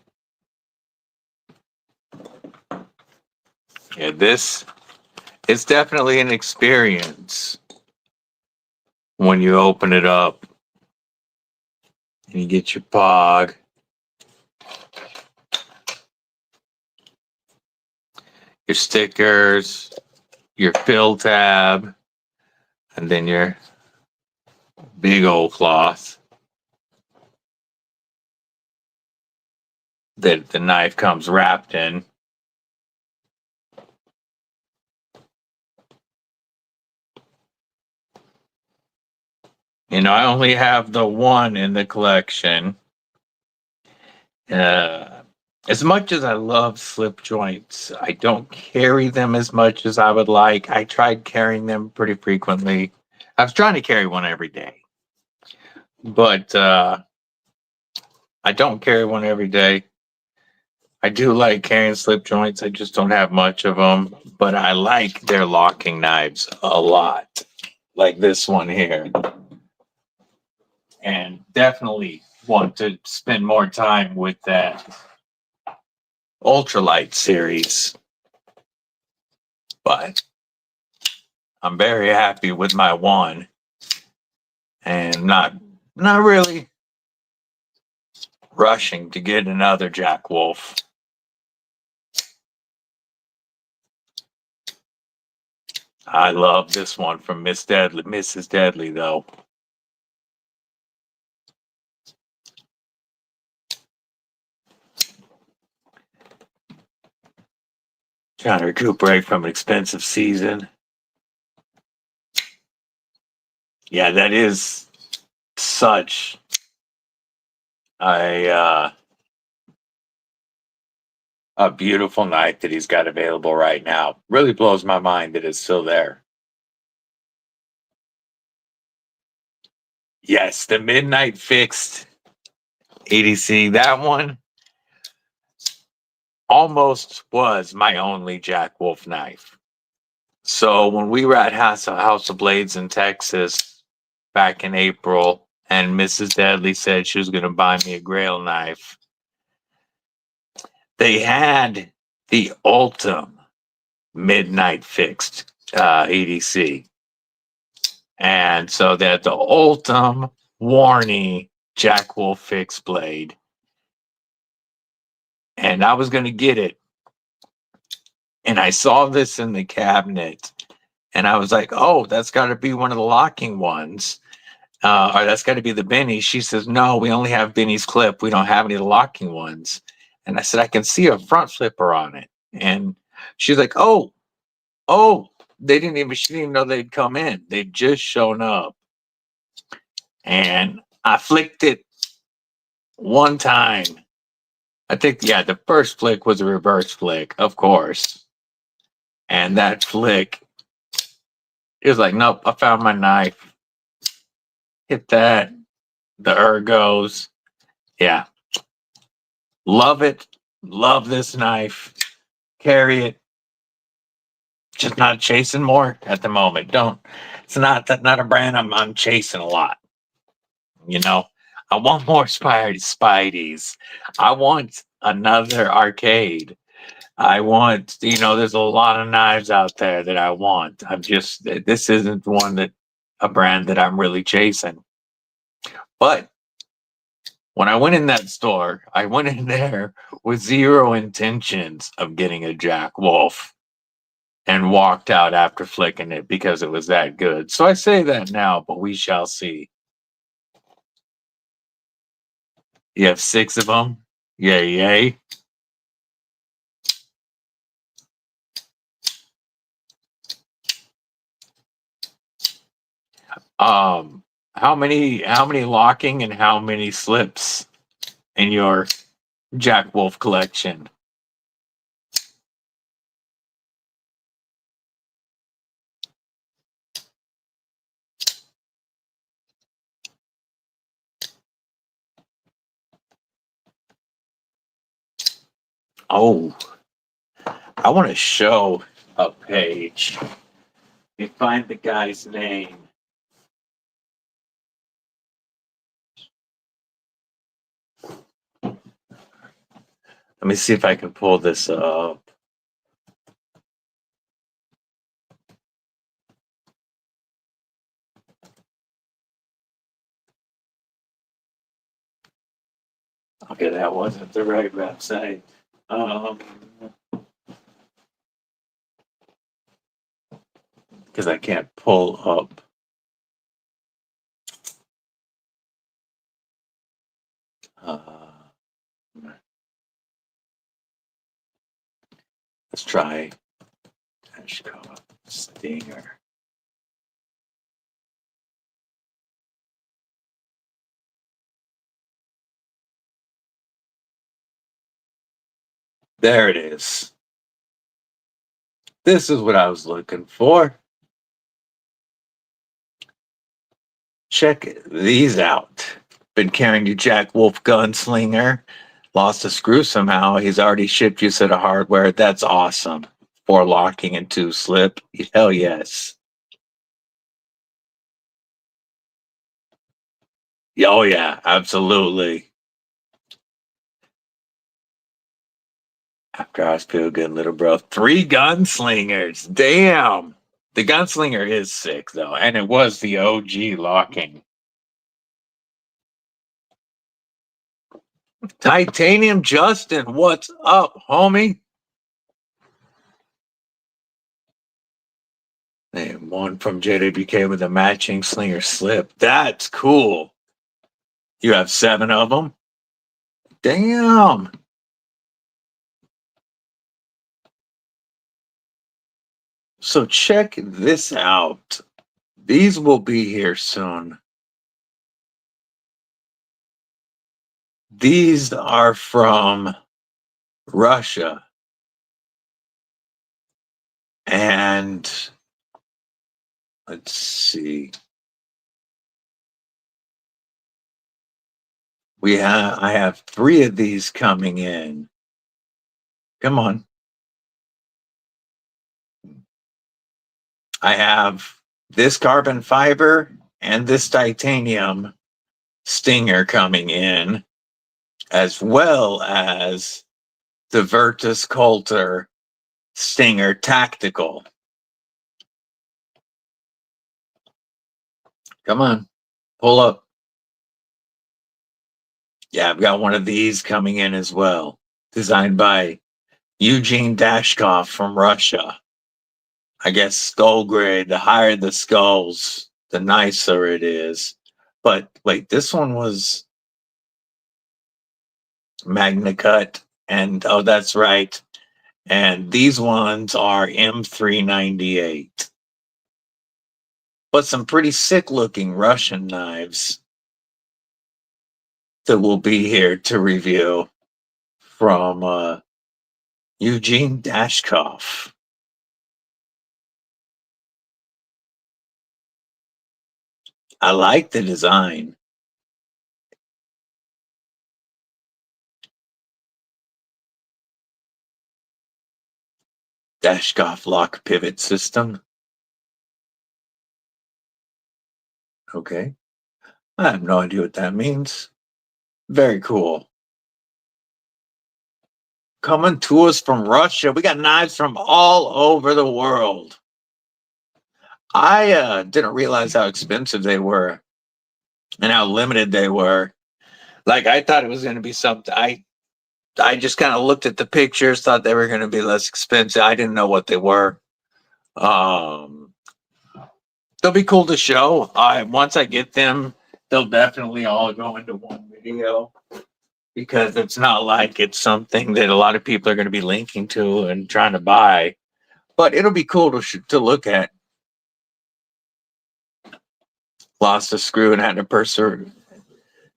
Yeah, it's definitely an experience when you open it up and you get your Pog. Your stickers, your fill tab, and then your big old cloth that the knife comes wrapped in. You know, I only have the one in the collection. As much as I love slip joints, I don't carry them as much as I would like. I tried carrying them pretty frequently. I was trying to carry one every day, but I don't carry one every day. I do like carrying slip joints. I just don't have much of them, but I like their locking knives a lot, like this one here. And definitely want to spend more time with that ultralight series. But I'm very happy with my one, and not really rushing to get another Jack Wolf. I love this one from Mrs. Deadly, though. Trying to recuperate from an expensive season. Yeah, that is such a beautiful knife that he's got available right now. Really blows my mind that it's still there. Yes, the Midnight Fixed EDC, that one almost was my only Jack Wolf knife. So when we were at House of Blades in Texas back in April, and Mrs. Deadly said she was going to buy me a Grail knife, they had the Ultim Midnight Fixed EDC. And so that's the Ultim Warney Jack Wolf fixed blade. And I was going to get it. And I saw this in the cabinet. And I was like, oh, that's got to be one of the locking ones. Or that's got to be the Benny. She says, no, we only have Benny's clip. We don't have any of the locking ones. And I said, I can see a front flipper on it. And she's like, oh, she didn't even know they'd come in. They'd just shown up. And I flicked it one time. I think, the first flick was a reverse flick, of course. And that flick, it was like, nope, I found my knife. Hit that. The ergos. Yeah. Love it. Love this knife. Carry it. Just not chasing more at the moment. It's not a brand I'm chasing a lot. You know, I want more Spideys. I want another arcade. I want, there's a lot of knives out there that I want. This isn't a brand that I'm really chasing. But when I went in that store, I went in there with zero intentions of getting a Jack Wolf and walked out after flicking it because it was that good. So I say that now, but we shall see. You have 6 of them? Yay, yay. How many locking and how many slips in your Jack Wolf collection? Oh, I want to show a page. You find the guy's name. Let me see if I can pull this up. Okay, that wasn't the right website. Because I can't pull up. Let's try Ashko Stinger. There it is. This is what I was looking for. Check these out. Been carrying your Jack Wolf gunslinger. Lost a screw somehow. He's already shipped you a set of hardware. That's awesome. 4 locking and 2 slip. Hell yes. Oh yeah, absolutely. After I feel good, little bro. 3 gunslingers. Damn. The gunslinger is sick though, and it was the OG locking. Titanium Justin, what's up, homie? And one from JWK with a matching slinger slip. That's cool. You have 7 of them? Damn. So check this out. These will be here soon. These are from Russia. And let's see. I have 3 of these coming in. Come on. I have this carbon fiber and this titanium stinger coming in, as well as the Virtus Coulter Stinger Tactical. Come on, pull up. Yeah, I've got one of these coming in as well. Designed by Eugene Dashkov from Russia. I guess skull grade, the higher the skulls, the nicer it is. But wait, this one was Magna Cut. And oh, that's right. And these ones are M398. But some pretty sick looking Russian knives that will be here to review from Eugene Dashkov. I like the design. Dashkov lock pivot system. Okay. I have no idea what that means. Very cool. Coming to us from Russia. We got knives from all over the world. I didn't realize how expensive they were and how limited they were. Like I thought it was going to be something. I just kind of looked at the pictures, thought they were going to be less expensive. I didn't know what they were. Um, they'll be cool to show. Once I get them, they'll definitely all go into one video because it's not like it's something that a lot of people are going to be linking to and trying to buy. But it'll be cool to look at. Lost a screw and had to pursue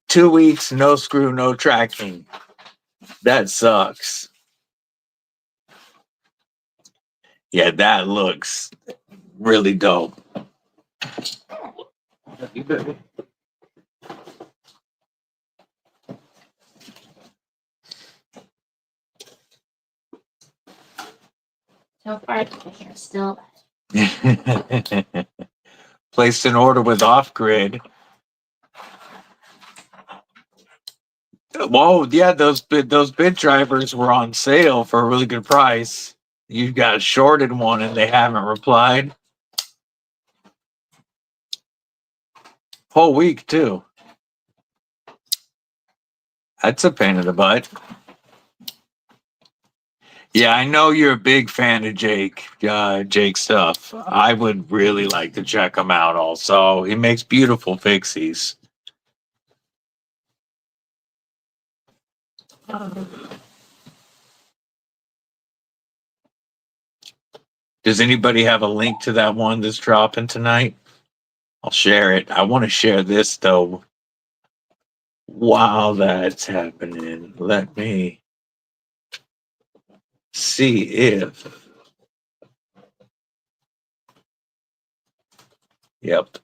2 weeks, no screw, no tracking. That sucks. Yeah, that looks really dope. So far, you're still. Placed an order with Off Grid. Whoa, yeah, those bid drivers were on sale for a really good price. You got shorted one and they haven't replied. Whole week too. That's a pain in the butt. Yeah, I know you're a big fan of Jake stuff. I would really like to check him out also. He makes beautiful fixies. Does anybody have a link to that one that's dropping tonight? I'll share it. I want to share this though while that's happening. Let me see if. Yep.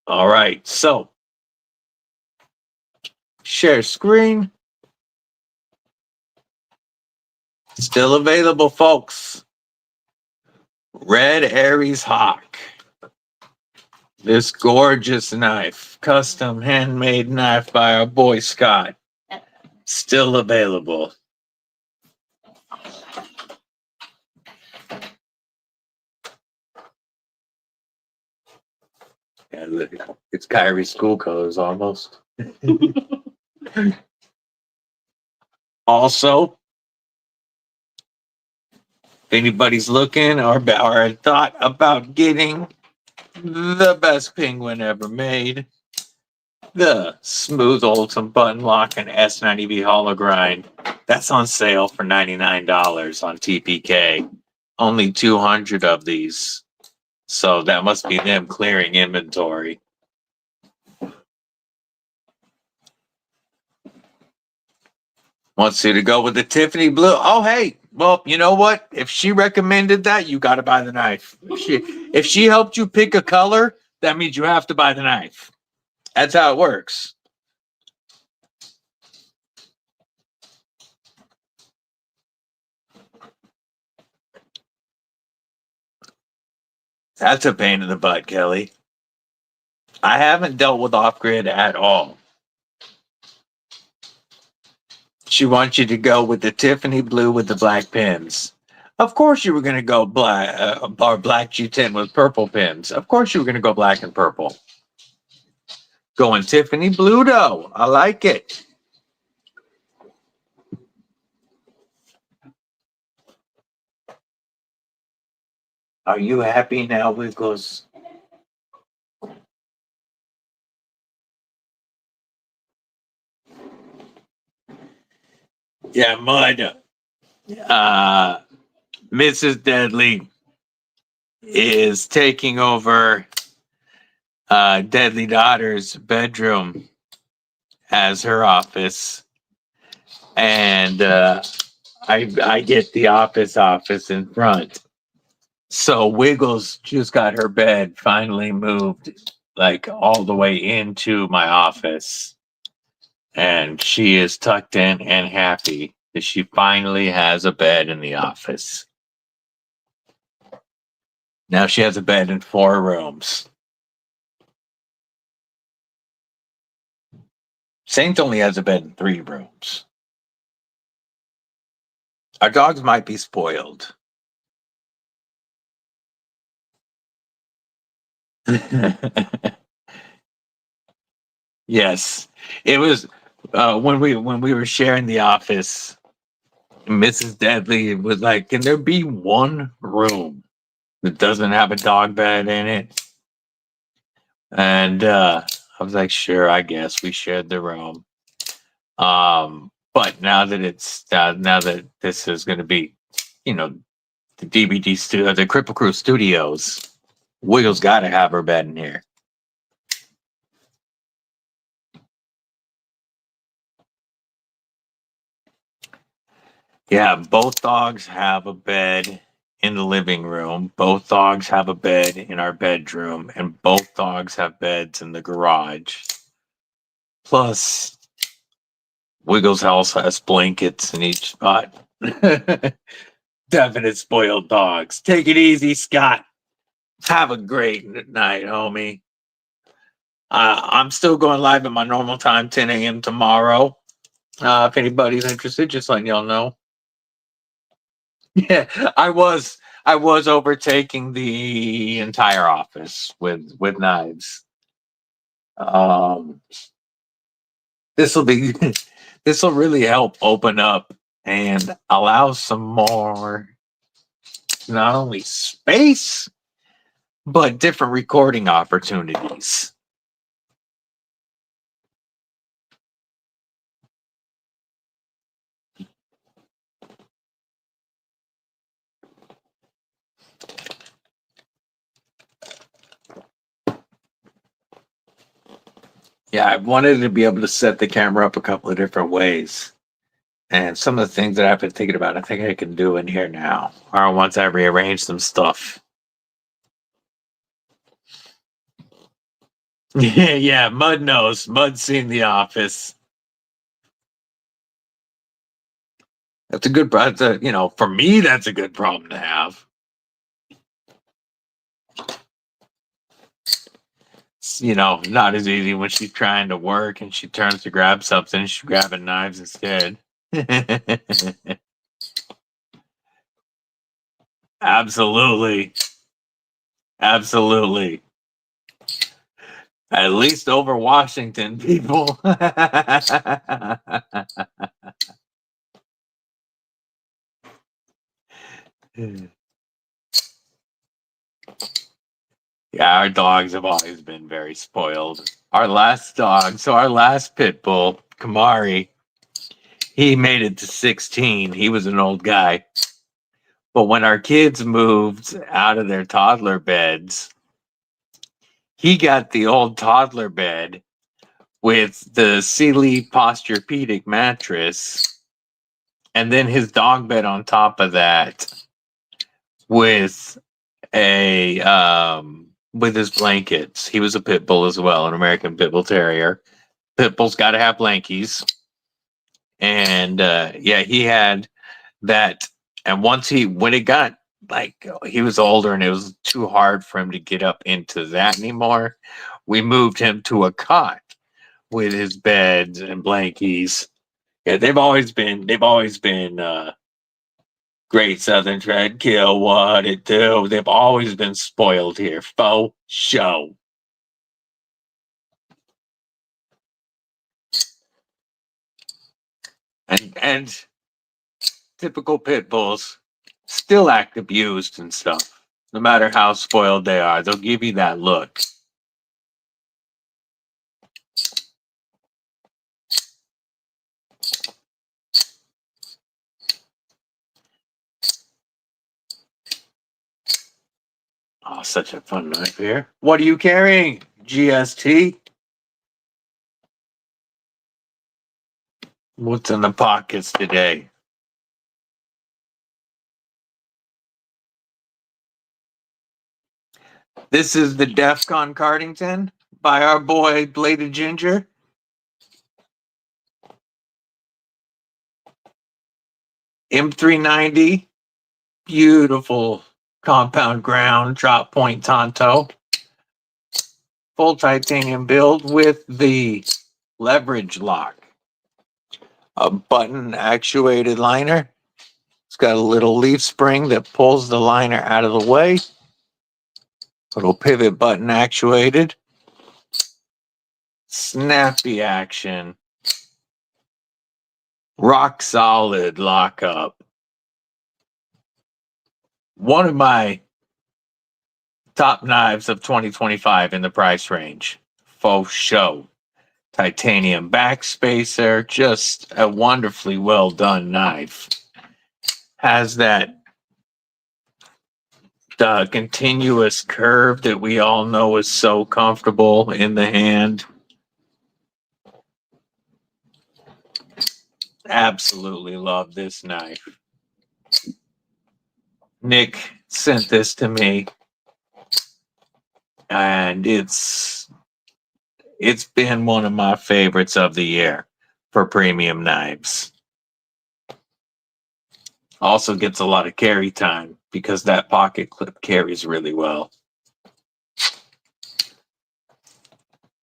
All right. So, share screen. Still available, folks. Red Aries Hawk. This gorgeous knife, custom handmade knife by our boy Scott. Still available. Yeah, look, it's Kyrie's school colors almost. Also, if anybody's looking or thought about getting the best penguin ever made, the Smooth Ultim Button Lock and S90V Hollow Grind, that's on sale for $99 on TPK. Only 200 of these. So that must be them clearing inventory. Wants you to go with the Tiffany blue. Oh, hey. Well, you know what? If she recommended that, you got to buy the knife. If she helped you pick a color, that means you have to buy the knife. That's how it works. That's a pain in the butt, Kelly. I haven't dealt with off-grid at all. She wants you to go with the Tiffany blue with the black pins. Of course you were going to go black or black G10 with purple pins. Of course you were going to go black and purple. Going Tiffany Bluto. I like it. Are you happy now, Wiggles? Yeah, Mud. Mrs. Deadly is taking over Deadly Daughter's bedroom as her office, and I get the office in front. So Wiggles just got her bed finally moved, like all the way into my office, and she is tucked in and happy that she finally has a bed in the office. Now she has a bed in 4 rooms. Saint only has a bed in 3 rooms. Our dogs might be spoiled. Yes, it was when we were sharing the office. Mrs. Deadly was like, "Can there be one room that doesn't have a dog bed in it?" And I was like, "Sure, I guess." We shared the room. But now that now that this is going to be, the DBD studio, the Kripple Krew Studios, Wiggles got to have her bed in here. Yeah, both dogs have a bed in the living room. Both dogs have a bed in our bedroom, and both dogs have beds in the garage. Plus, Wiggles House has blankets in each spot. Definite spoiled dogs. Take it easy, Scott. Have a great night, homie. I'm still going live at my normal time, 10 a.m. tomorrow. If anybody's interested, just letting y'all know. Yeah, I was overtaking the entire office with knives. This will be this will really help open up and allow some more, not only space, but different recording opportunities. Yeah, I wanted to be able to set the camera up a couple of different ways. And some of the things that I've been thinking about, I think I can do in here now. Or once I rearrange some stuff. Yeah, Mud knows. Mud's seen The Office. That's a good problem. For me, that's a good problem to have. It's, not as easy when she's trying to work and she turns to grab something and she's grabbing knives instead. Absolutely. Absolutely. At least over Washington, people. Yeah, our dogs have always been very spoiled. Our last pit bull, Kamari, he made it to 16. He was an old guy. But when our kids moved out of their toddler beds, he got the old toddler bed with the Sealy Posturepedic mattress, and then his dog bed on top of that with with his blankets. He was a pit bull as well, an American pit bull terrier. Pit bulls got to have blankies, and he had that. And when it got he was older and it was too hard for him to get up into that anymore, we moved him to a cot with his beds and blankies. Yeah, they've always been Great Southern Dread Kill, what it do? They've always been spoiled here. Faux show. And typical pit bulls still act abused and stuff. No matter how spoiled they are, they'll give you that look. Oh, such a fun knife here. What are you carrying? GST? What's in the pockets today? This is the Defcon Cardington by our boy Bladed Ginger. M390. Beautiful compound ground drop point Tonto. Full titanium build with the leverage lock. A button actuated liner. It's got a little leaf spring that pulls the liner out of the way. Little pivot button actuated. Snappy action. Rock solid lockup. One of my top knives of 2025 in the price range. Faux show. Titanium backspacer. Just a wonderfully well done knife. Has that continuous curve that we all know is so comfortable in the hand. Absolutely love this knife. Nick sent this to me, and it's been one of my favorites of the year for premium knives. Also gets a lot of carry time because that pocket clip carries really well.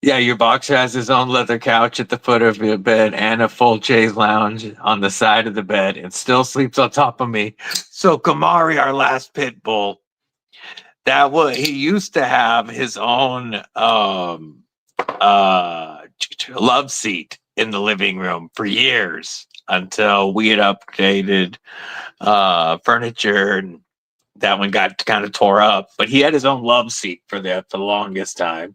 Yeah, your boxer has his own leather couch at the foot of your bed and a full chaise lounge on the side of the bed and still sleeps on top of me. So Kamari, our last pit bull, he used to have his own love seat in the living room for years until we had updated furniture and that one got kind of tore up. But he had his own love seat for the longest time.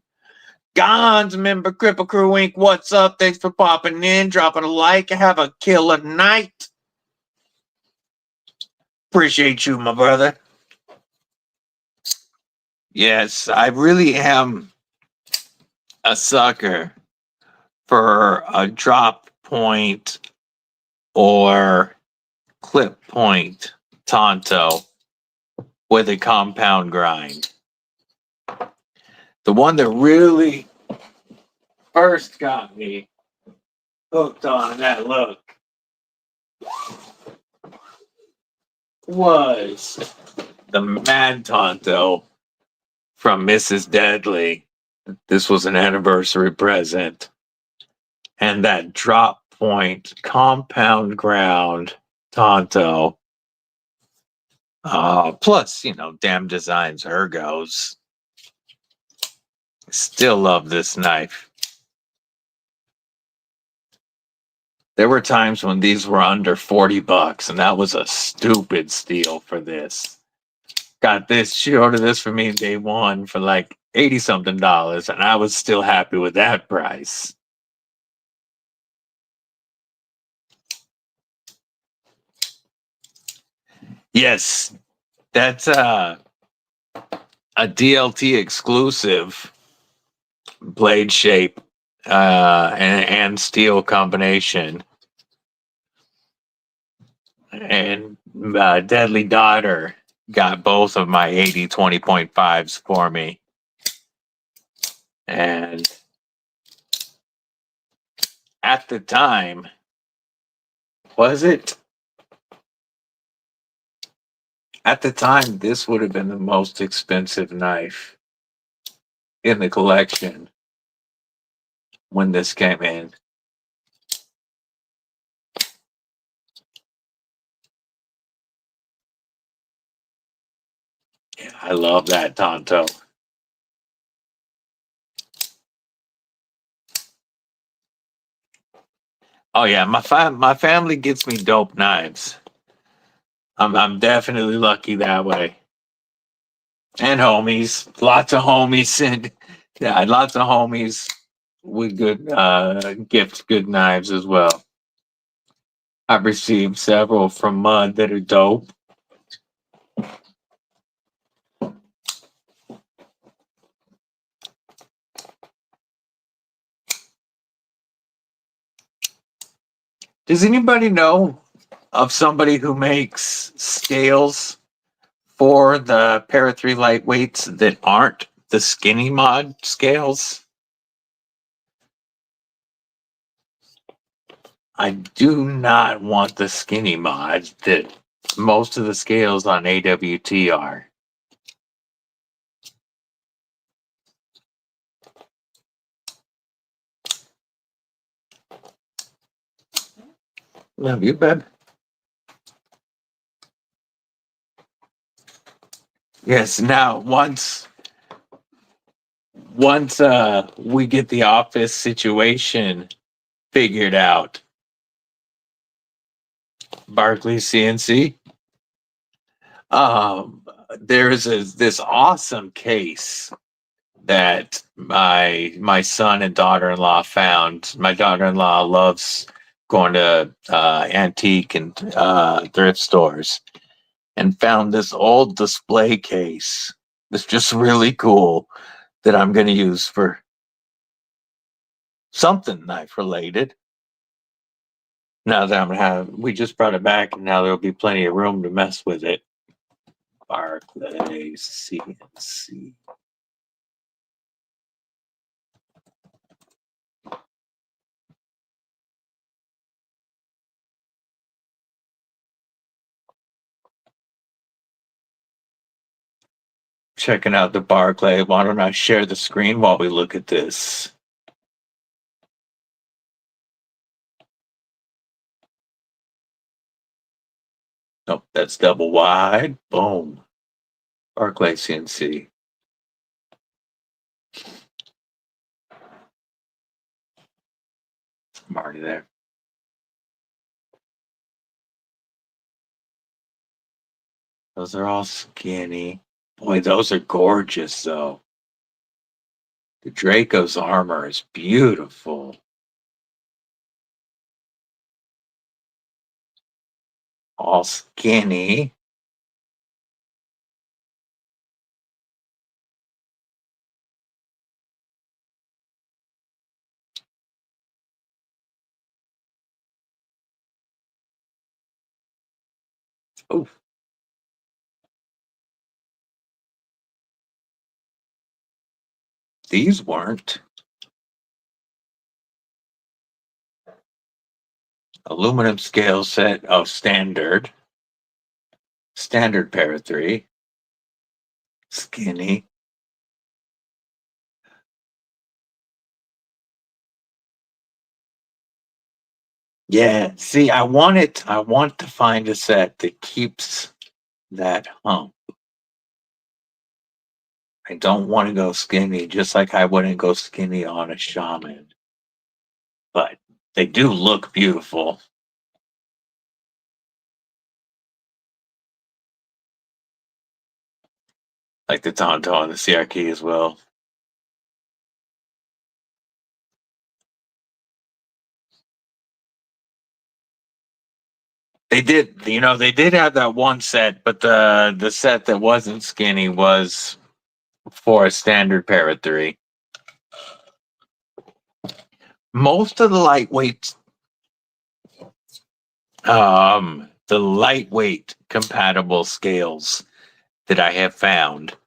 Gons member Kripple Krew Inc. What's up? Thanks for popping in, dropping a like. Have a killer night. Appreciate you, my brother. Yes, I really am a sucker for a drop point or clip point Tonto with a compound grind. The one that really first got me hooked on that look was the Mad Tonto from Mrs. Deadly. This was an anniversary present. And that drop point compound ground Tonto. Plus, damn designs, ergos. Still love this knife. There were times when these were under $40, and that was a stupid steal for this. Got this, she ordered this for me day one for like $80-something, and I was still happy with that price. Yes, that's a DLT exclusive blade shape and steel combination. And Deadly Daughter got both of my 80 20.5s for me. And at the time, at the time, this would have been the most expensive knife in the collection when this came in. Yeah, I love that Tonto. Oh yeah, my family gets me dope knives. I'm definitely lucky that way. And homies, lots of homies, and yeah, lots of homies with good gift good knives as well. I've received several from Mud that are dope. Does anybody know of somebody who makes scales for the Para 3 lightweights that aren't the skinny mod scales? I do not want the skinny mod that most of the scales on AWT are. Love you, babe. Yes, now once we get the office situation figured out, Barclays CNC, um, this awesome case that my son and daughter-in-law found. My daughter-in-law loves going to antique and thrift stores, and found this old display case that's just really cool that I'm going to use for something knife related. Now that we just brought it back, and now there'll be plenty of room to mess with it. Barclays CNC. Checking out the Barclay. Why don't I share the screen while we look at this? Nope, that's double wide. Boom. Barclay CNC. I'm already there. Those are all skinny. Boy, those are gorgeous, though. The Draco's armor is beautiful. All skinny. Oh, these weren't. Aluminum scale set. Oh, standard. Standard Para 3. Skinny. Yeah, see, I want to find a set that keeps that hump. I don't want to go skinny, just like I wouldn't go skinny on a shaman. But they do look beautiful. Like the Tonto and the CRK as well. They did, they did have that one set, but the set that wasn't skinny was for a standard Para 3. Most of the lightweight compatible scales that I have found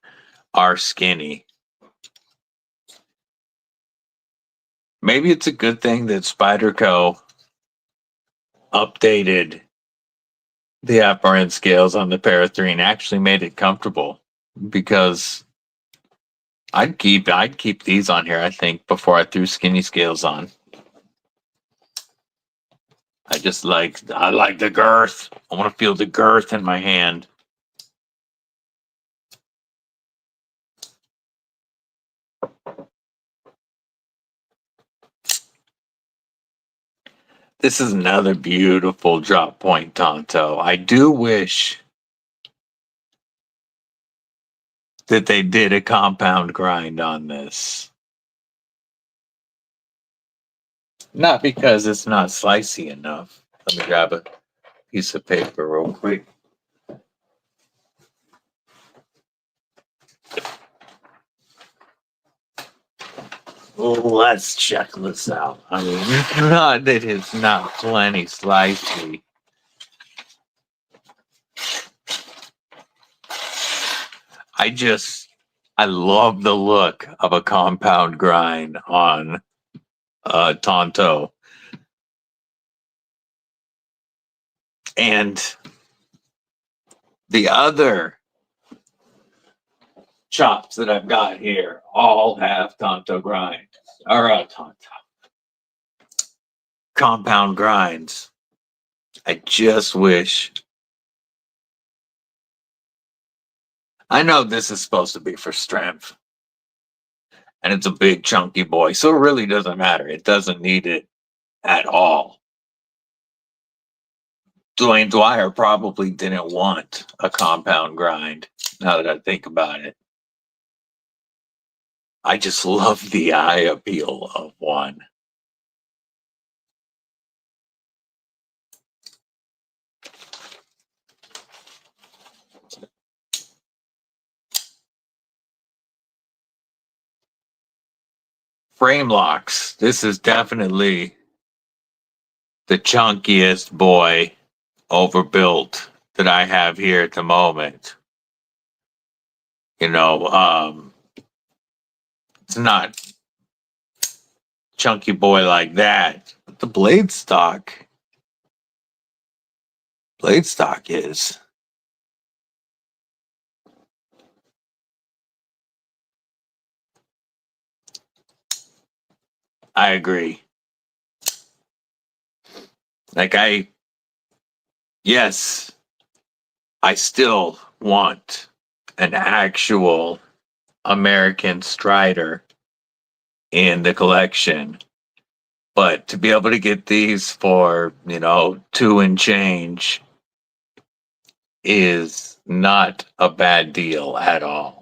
are skinny. Maybe it's a good thing that Spyderco updated the upper end scales on the Para 3 and actually made it comfortable, because I'd keep these on here, I think, before I threw skinny scales on. I like the girth. I want to feel the girth in my hand. This is another beautiful drop point Tonto. I do wish that they did a compound grind on this. Not because it's not slicey enough. Let me grab a piece of paper real quick. Let's check this out. I mean, it's not that it's not plenty slicey. I love the look of a compound grind on Tonto. And the other chops that I've got here all have Tonto grind. Or Tonto. Compound grinds. I just wish. I know this is supposed to be for strength. And it's a big chunky boy, so it really doesn't matter. It doesn't need it at all. Dwayne Dwyer probably didn't want a compound grind, now that I think about it. I just love the eye appeal of one. Frame locks. This is definitely the chunkiest boy overbuilt that I have here at the moment. You know, it's not chunky boy like that, but the blade stock is. I agree. Like yes, I still want an actual American Strider in the collection. But to be able to get these for, $2 and change is not a bad deal at all.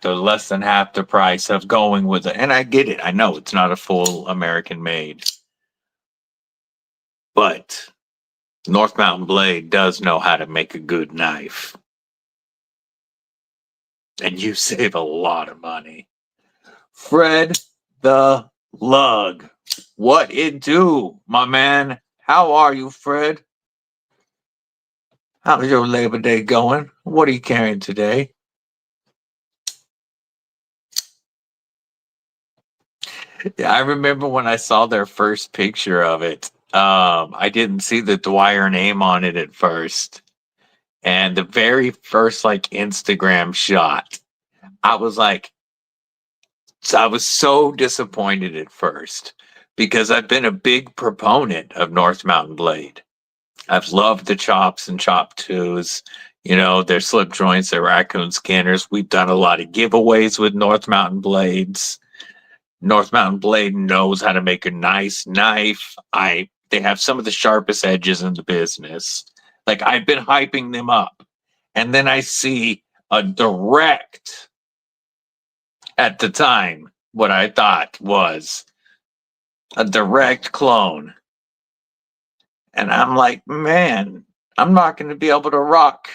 Less than half the price of going with it. And I get it. I know it's not a full American made. But North Mountain Blade does know how to make a good knife. And you save a lot of money. Fred the Lug. What it do, my man? How are you, Fred? How's your Labor Day going? What are you carrying today? Yeah, I remember when I saw their first picture of it. I didn't see the Dwyer name on it at first. And the very first Instagram shot, I was so disappointed at first because I've been a big proponent of North Mountain Blade. I've loved the chops and chop twos, their slip joints, their raccoon scanners. We've done a lot of giveaways with North Mountain Blades. North Mountain Blade knows how to make a nice knife. They have some of the sharpest edges in the business. I've been hyping them up. And then I see a direct, at the time, what I thought was a direct clone. And I'm like, man, I'm not going to be able to rock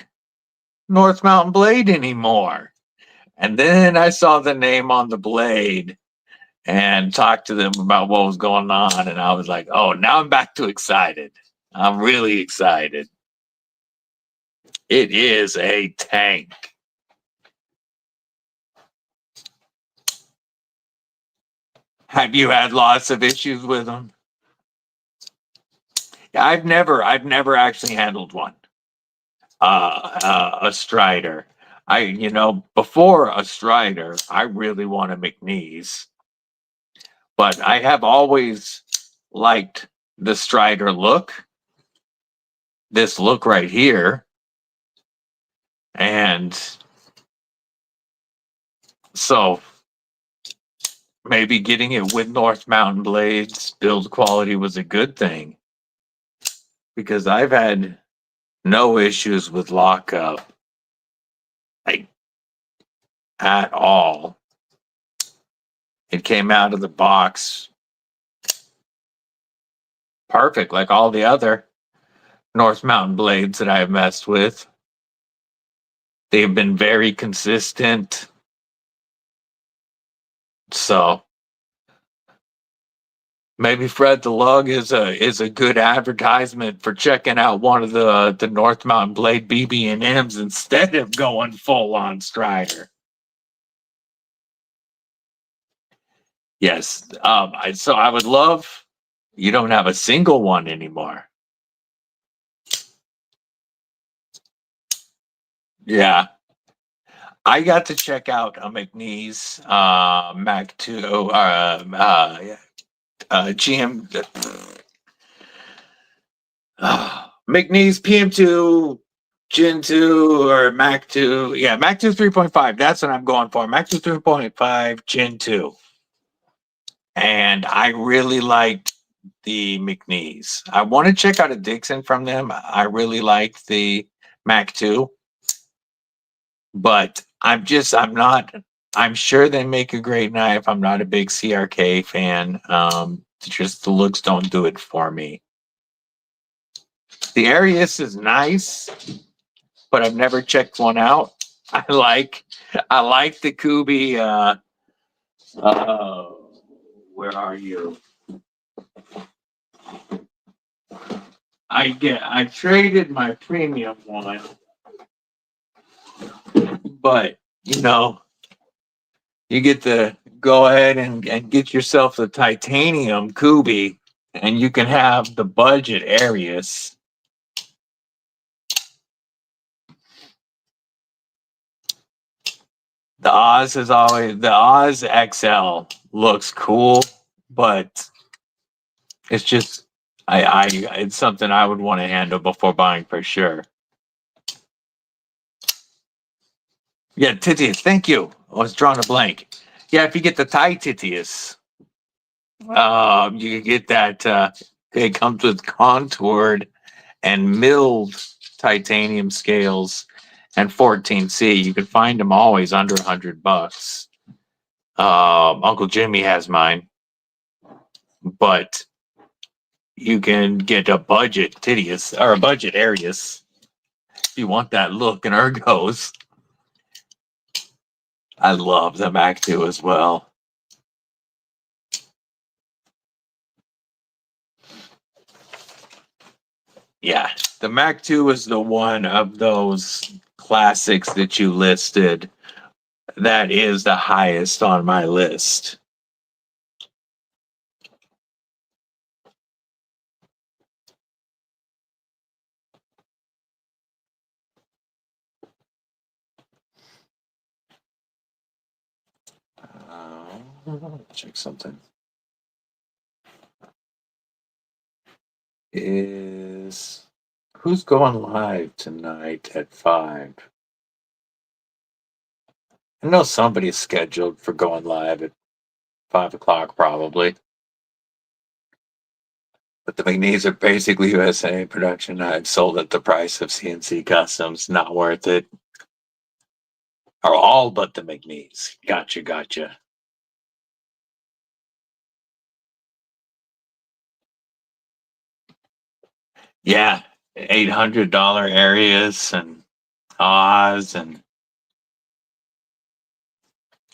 North Mountain Blade anymore. And then I saw the name on the blade and talked to them about what was going on. And I was like, oh, now I'm back to excited. I'm really excited. It is a tank. Have you had lots of issues with them? I've never actually handled one. A Strider. Before a Strider, I really want a McNeese. But I have always liked the Strider look. This look right here. And so maybe getting it with North Mountain blades build quality was a good thing, because I've had no issues with lockup, like, at all. It came out of the box perfect, like all the other North Mountain blades that I've messed with. They've been very consistent. So maybe Fred the Lug is a good advertisement for checking out one of the North Mountain Blade BB&Ms instead of going full on Strider. Yes. So I would love, you don't have a single one anymore. Yeah. I got to check out a McNeese Mac 2 GM McNeese PM2 Gen 2 or Mac 2. Yeah, Mac 2 3.5. That's what I'm going for. Mac 2 3.5 Gen 2. And I really liked the McNeese. I want to check out a Dixon from them. I really like the Mac 2. But I'm sure they make a great knife. I'm not a big CRK fan. Just the looks don't do it for me. The Arius is nice, but I've never checked one out. I like the Kubi. Where are you? I traded my premium one, but you get to go ahead and get yourself the titanium Kubi, and you can have the budget Arius. The Oz XL looks cool, but it's just it's something I would want to handle before buying for sure. Yeah, Titius, thank you. I was drawing a blank. Yeah, if you get the Thai Titius, you can get that. It comes with contoured and milled titanium scales and 14C. You can find them always under $100. Uncle Jimmy has mine, but you can get a budget Titius or a budget Arius if you want that look and ergos. I love the Mac 2 as well. Yeah, the Mac 2 is the one of those classics that you listed that is the highest on my list. Check something. Who's going live tonight at 5? I know somebody's scheduled for going live at 5 o'clock probably. But the McNeese are basically USA production knives sold at the price of CNC Customs. Not worth it. Are all but the McNeese. Gotcha. Yeah, $800 Arius and Oz and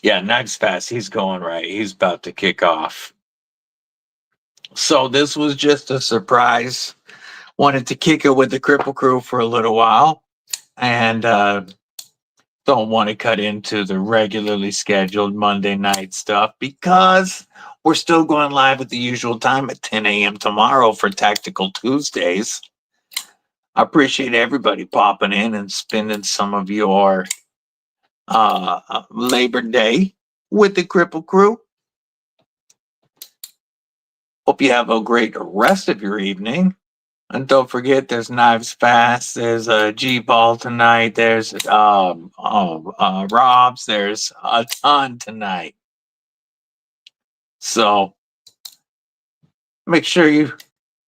yeah, Knives Fast. He's going right. He's about to kick off. So this was just a surprise. Wanted to kick it with the Kripple Krew for a little while, and don't want to cut into the regularly scheduled Monday night stuff because we're still going live at the usual time at 10 a.m. tomorrow for Tactical Tuesdays. I appreciate everybody popping in and spending some of your Labor Day with the Kripple Krew. Hope you have a great rest of your evening. And don't forget, there's Knives Fast. There's a G-Ball tonight. There's Rob's. There's a ton tonight. So make sure you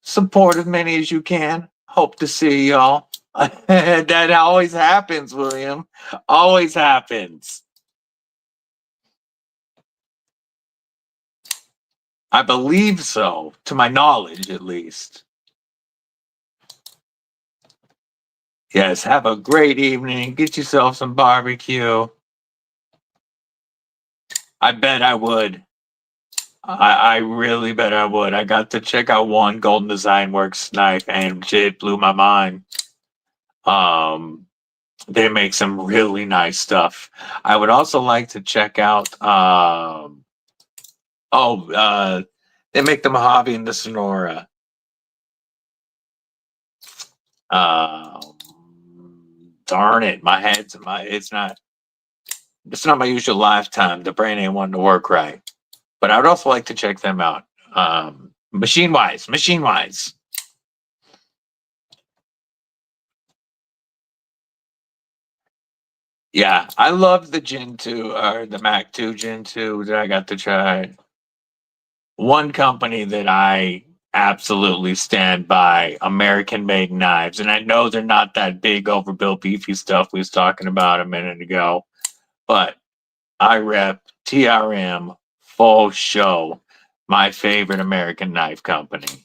support as many as you can. Hope to see y'all. That always happens, William. Always happens. I believe so, to my knowledge at least. Yes, have a great evening. Get yourself some barbecue. I bet I would. I really bet I would. I got to check out one Golden Design Works knife and it blew my mind. They make some really nice stuff. I would also like to check out they make the Mojave and the Sonora. Darn it, it's not my usual lifetime. The brain ain't wanting to work right. But I would also like to check them out. Machine wise. Yeah, I love the Gen 2 or the Mac 2 Gen 2 that I got to try. One company that I absolutely stand by, American made knives. And I know they're not that big, overbuilt, beefy stuff we was talking about a minute ago, but I rep TRM full show, my favorite American knife company.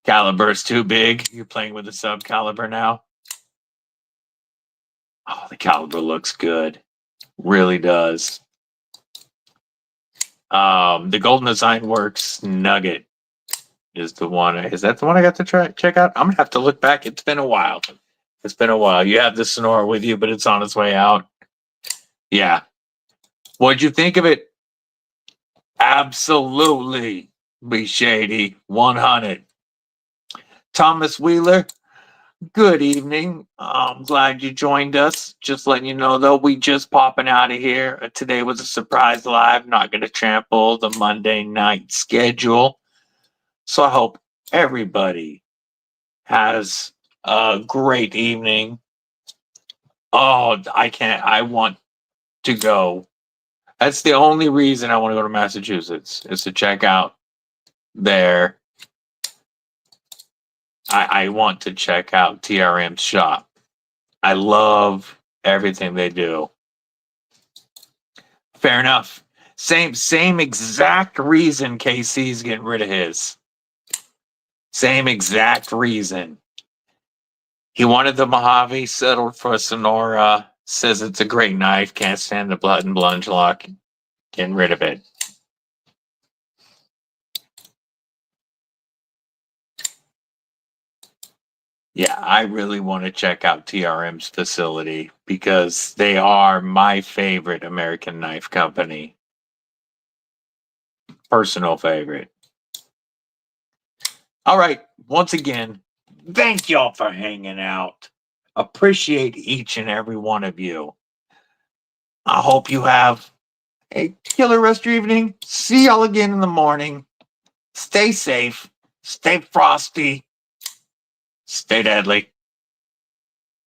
Caliber's too big. You're playing with a sub caliber now. Oh, the caliber looks good. Really does. The Golden Design Works Nugget is the one. Is that the one I got to check out? I'm gonna have to look back. It's been a while. You have the Sonora with you, but it's on its way out. Yeah. What'd you think of it? Absolutely be shady. 100. Thomas Wheeler, good evening. I'm glad you joined us. Just letting you know, though, we just popping out of here. Today was a surprise live. Not going to trample the Monday night schedule. So I hope everybody has a great evening. Oh, I want to go. That's the only reason I want to go to Massachusetts is to check out there. I want to check out TRM's shop. I love everything they do. Fair enough. Same exact reason KC's getting rid of his. Same exact reason. He wanted the Mojave, settled for Sonora, says it's a great knife, can't stand the blood and plunge lock, getting rid of it. Yeah, I really want to check out TRM's facility because they are my favorite American knife company. Personal favorite. All right, once again, thank y'all for hanging out. Appreciate each and every one of you. I hope you have a killer rest of your evening. See y'all again in the morning. Stay safe. Stay frosty. Stay deadly.